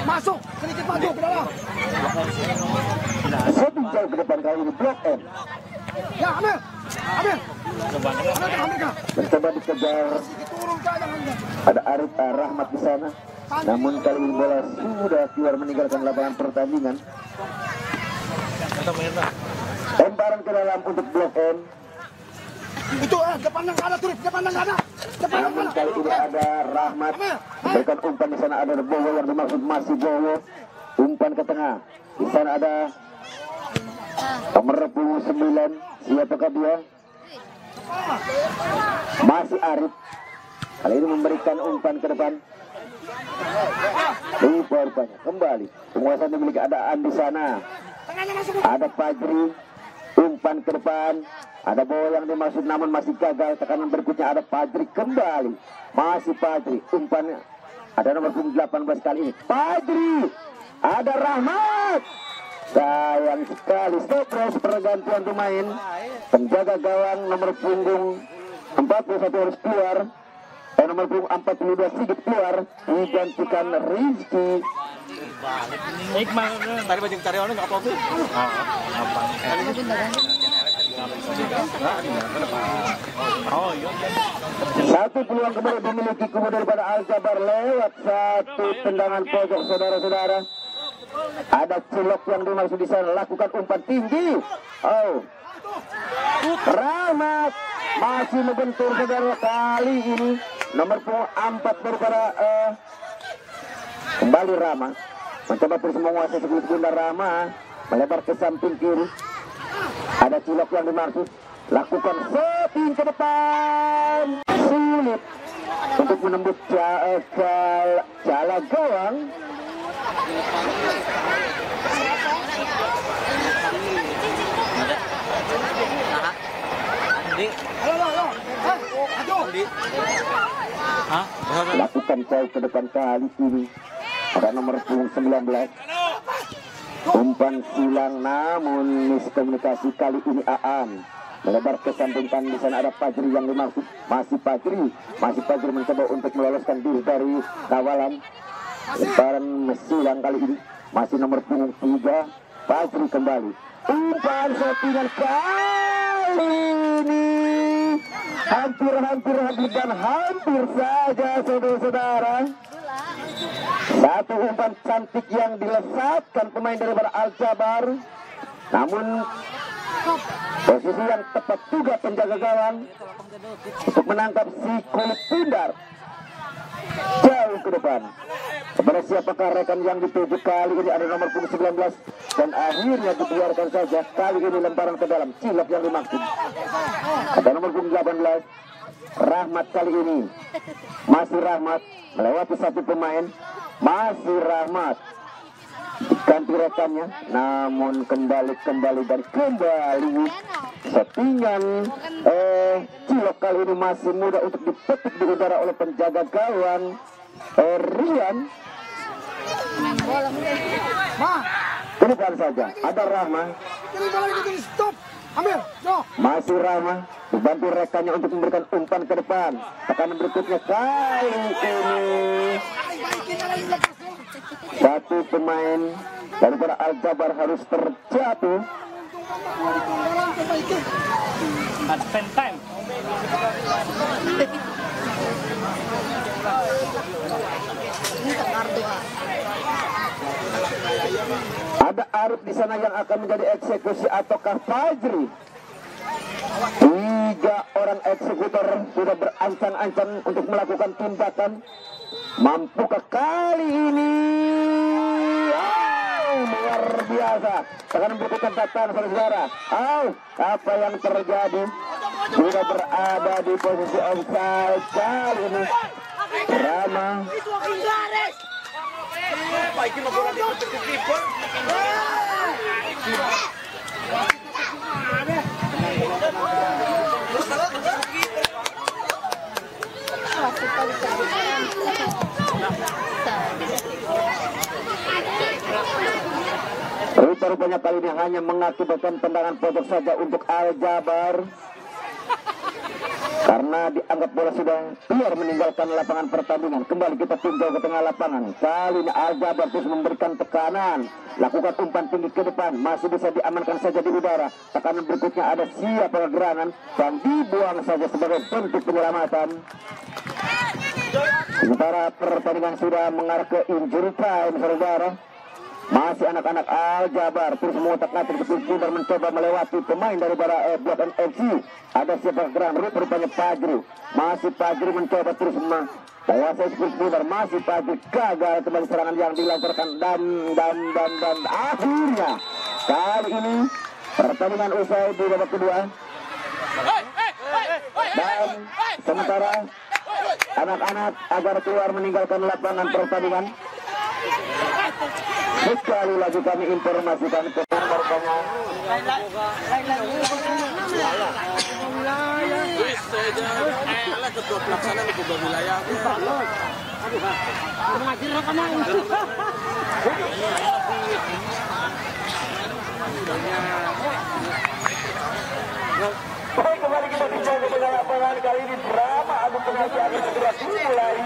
masuk, sedikit maju ke dalam. Setting jauh ke depan kali ini blok M. Ya, ambil. Ambil kah? Mencoba dikejar. Turun kah, jangan. Ada Arif Rahmat di sana. Namun kali ini bola sudah keluar meninggalkan lapangan pertandingan. Lemparan ke dalam untuk blok M. Itu depan yang ada, Turip, depan yang ada. Namun kali ini ada Rahmat. Berikan umpan di sana ada Bowo yang dimaksud masih Bowo. Umpan ke tengah. Di sana ada nomor 29. Siapakah dia? Masih Arif. Kali ini memberikan umpan ke depan. Umpan kembali. Penguasaan dimiliki ada Andi sana. Ada Fajri. Umpan ke depan. Ada Bowo yang dimaksud namun masih gagal. Tekanan berikutnya ada Fajri kembali. Masih Fajri. Umpannya ada nomor 18 kali ini. Fajri. Ada Rahmat. Sayang sekali. Stopres pergantian pemain. Penjaga gawang nomor punggung 41 harus keluar. Nomor punggung 42 Sigit keluar. Digantikan Rizky. Iqbal tadi baju cari orang nggak apa-apa. Oh iya. Satu peluang kembali dimiliki kubu daripada Al Jabar lewat satu tendangan pojok saudara-saudara. Ada Cilok yang dimaksud di sana, lakukan umpan tinggi. Oh, Rahmat masih membentur saudara kali ini nomor 4 daripada kembali Rama mencoba terus menguasai sebelah bunda Rama melebar ke samping kiri. Ada Cilok yang dimaksud, lakukan setting ke depan, sulit untuk menembus jala gawang. Lakukan jauh ke depan kali ini. Ada nomor 19. Umpan silang namun miskomunikasi kali ini Aan. Melebar ke samping kanan, di sana ada Fajri yang dimaksud. Masih Fajri mencoba untuk meloloskan diri dari kawalan. Lemparan silang kali ini masih nomor punggung 3. Fajri kembali. Umpan settingan kali ini hampir dan hampir saja saudara-saudara. Satu umpan cantik yang dilesatkan pemain daripada Al Jabar. Namun posisi yang tepat juga penjaga gawang untuk menangkap si kulit pundar jauh ke depan. Kepada siapakah rekan yang dituju kali ini? Ada nomor punggung 19 dan akhirnya dibiarkan saja. Kali ini lemparan ke dalam, Cilok yang dimaksud. Ada nomor punggung 18 Rahmat kali ini. Masih Rahmat melewati satu pemain. Masih Rahmat ganti rekannya, namun kembali dan kembali settingan Cilok kali ini masih mudah untuk dipetik di udara oleh penjaga gawang Rian. Ke depan saja ada Rahma. Masih Rahma dibantu rekannya untuk memberikan umpan ke depan. Tekanan berikutnya kali ini satu pemain daripada Al Jabar harus terjatuh. Spend time. Ada Arif di sana yang akan menjadi eksekusi ataukah Fajri? 3 orang eksekutor sudah berancang-ancang untuk melakukan tindakan. Mampukah kali ini? Luar biasa. Tekanan berikutnya datang saudara. Apa yang terjadi? Sudah berada di posisi offside kali ini. Rama Pak, ini bola di kiper. Rupanya kali ini hanya mengakibatkan tendangan pojok saja untuk Al Jabar, karena dianggap bola sudah keluar meninggalkan lapangan pertandingan. Kembali kita tinjau ke tengah lapangan. Kali ini Al Jabar terus memberikan tekanan, lakukan umpan tinggi ke depan, masih bisa diamankan saja di udara. Tekanan berikutnya ada siapa gerangan dan dibuang saja sebagai bentuk penyelamatan. Sementara pertandingan sudah mengarah ke injury time, saudara. Masih anak-anak Al Jabar terus mengotak-atik dan mencoba melewati pemain daripada Blok M FC. Ada siapa geran rupanya Fajri. Masih Fajri mencoba terus menguasai Spurs, masih Fajri gagal kembali serangan yang dilancarkan dan akhirnya kali ini pertandingan usai di babak kedua. Dan sementara anak-anak agar keluar meninggalkan lapangan pertandingan. Sekali lagi kami informasikan ke warganya. Ketua pelaksana ketua wilayah. Baik, kembali kita bicara dengan lapangan. Kali ini drama adu penalti akan segera dimulai.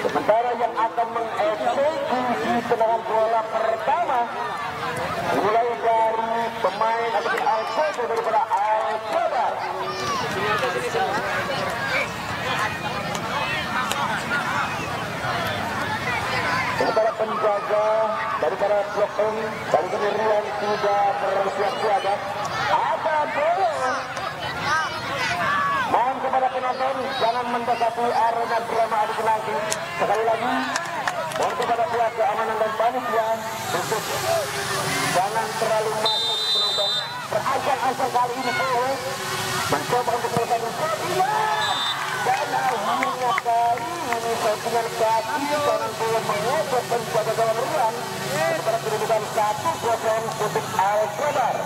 Sementara yang akan mengeksekusi tendangan bola pertama mulai dari pemain atau Al-Foto daripada Al Jabar. Sementara penjaga daripada Blok M dan kemudian sudah bersiap siaga. Ada bola. Mohon kepada penonton jangan mendekati arena drama adu penalti. Sekali lagi, mohon kepada pihak keamanan dan panitia untuk jangan terlalu masuk penonton. Berajak-ajak kali ini boleh mencoba untuk merebutkan bola. Dan akhirnya kali ini dengan kaki kanan bola mengejek penjaga gawang ruang. Sementara kedudukan 1-0 untuk Al Jabar.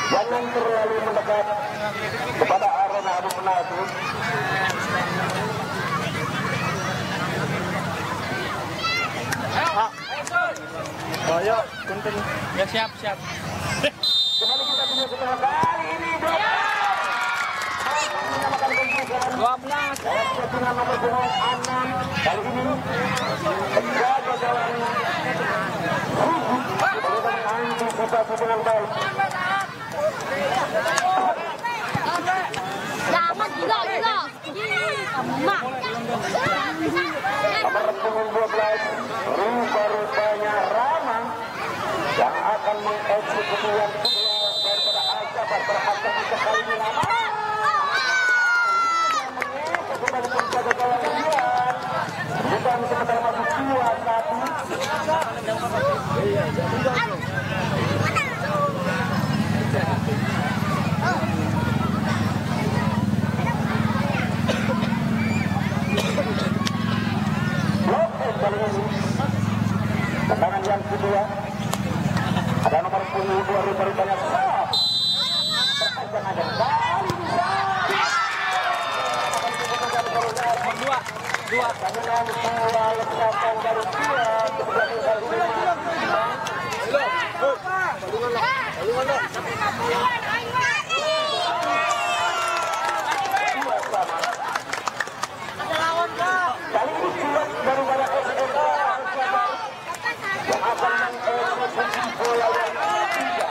Jangan terlalu mendekat kepada arena adu penalti. Ayo, punten. Ya siap. Kembali kita punya setelah kali ini 12. Dengan nomor 6 kali ini penjaga gawang antisipasi dengan baik. Selamat gila. Emak. Nomor punggung 12 rupanya Rama yang akan mengeksekusi yang kedua daripada Al Jabar. Berhasil untuk kali ini Rama kembali penjaga gawang liar bukan sementara masuk 2-1. Tendangan yang kedua ada nomor punggung 2 rupanya Sof. Perpanjang ada kali dua dengan bola ledakan dari kali ini kuat daripada SSA yang akan mengeksekusi bola yang ketiga.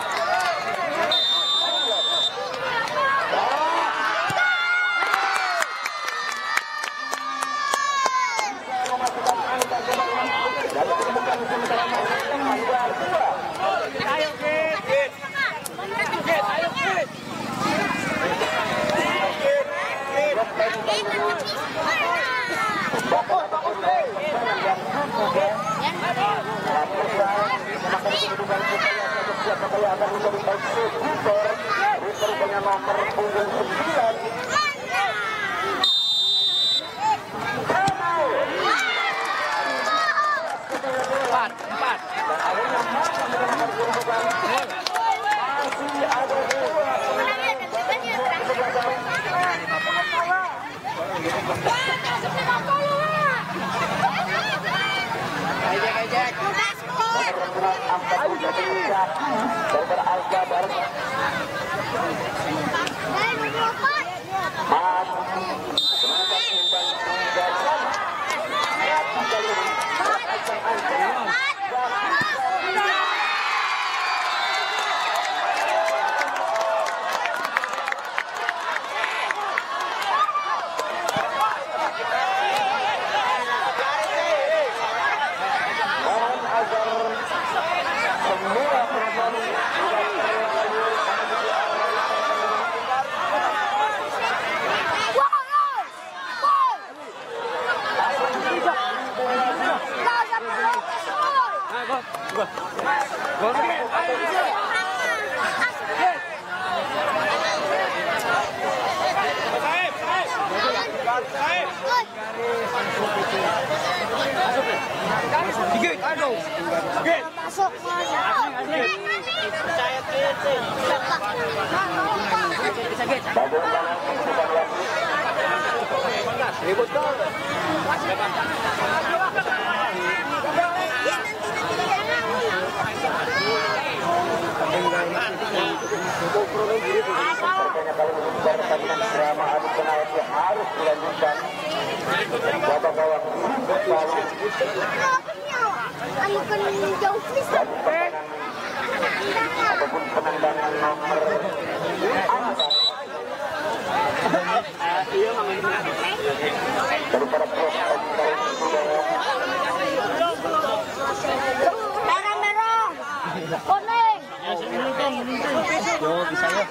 Memasukkan angka kemenangan dan kemudian sementara tanggal 2. Ayo, Kit. Ayo, Kit. Rupanya nomor punggung 9 Masuk. Pertandingan drama adu penalti yang harus dilanjutkan. Babak gawang Ayo kan jauh ataupun penandangan nomor daripada merah, kuning. Yo, bisa ya.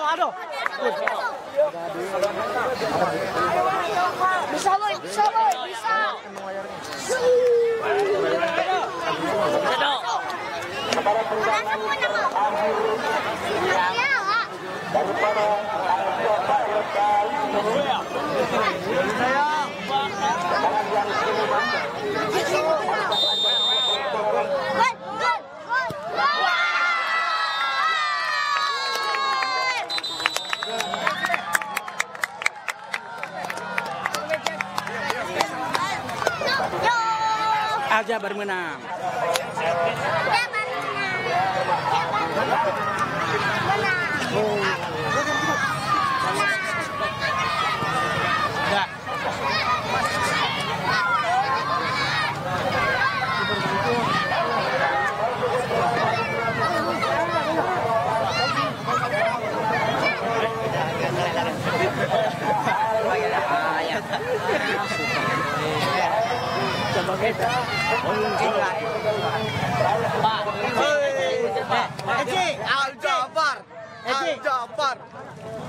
Aduh. Bisa boy, bisa. Aja baru menang. Al Jafar.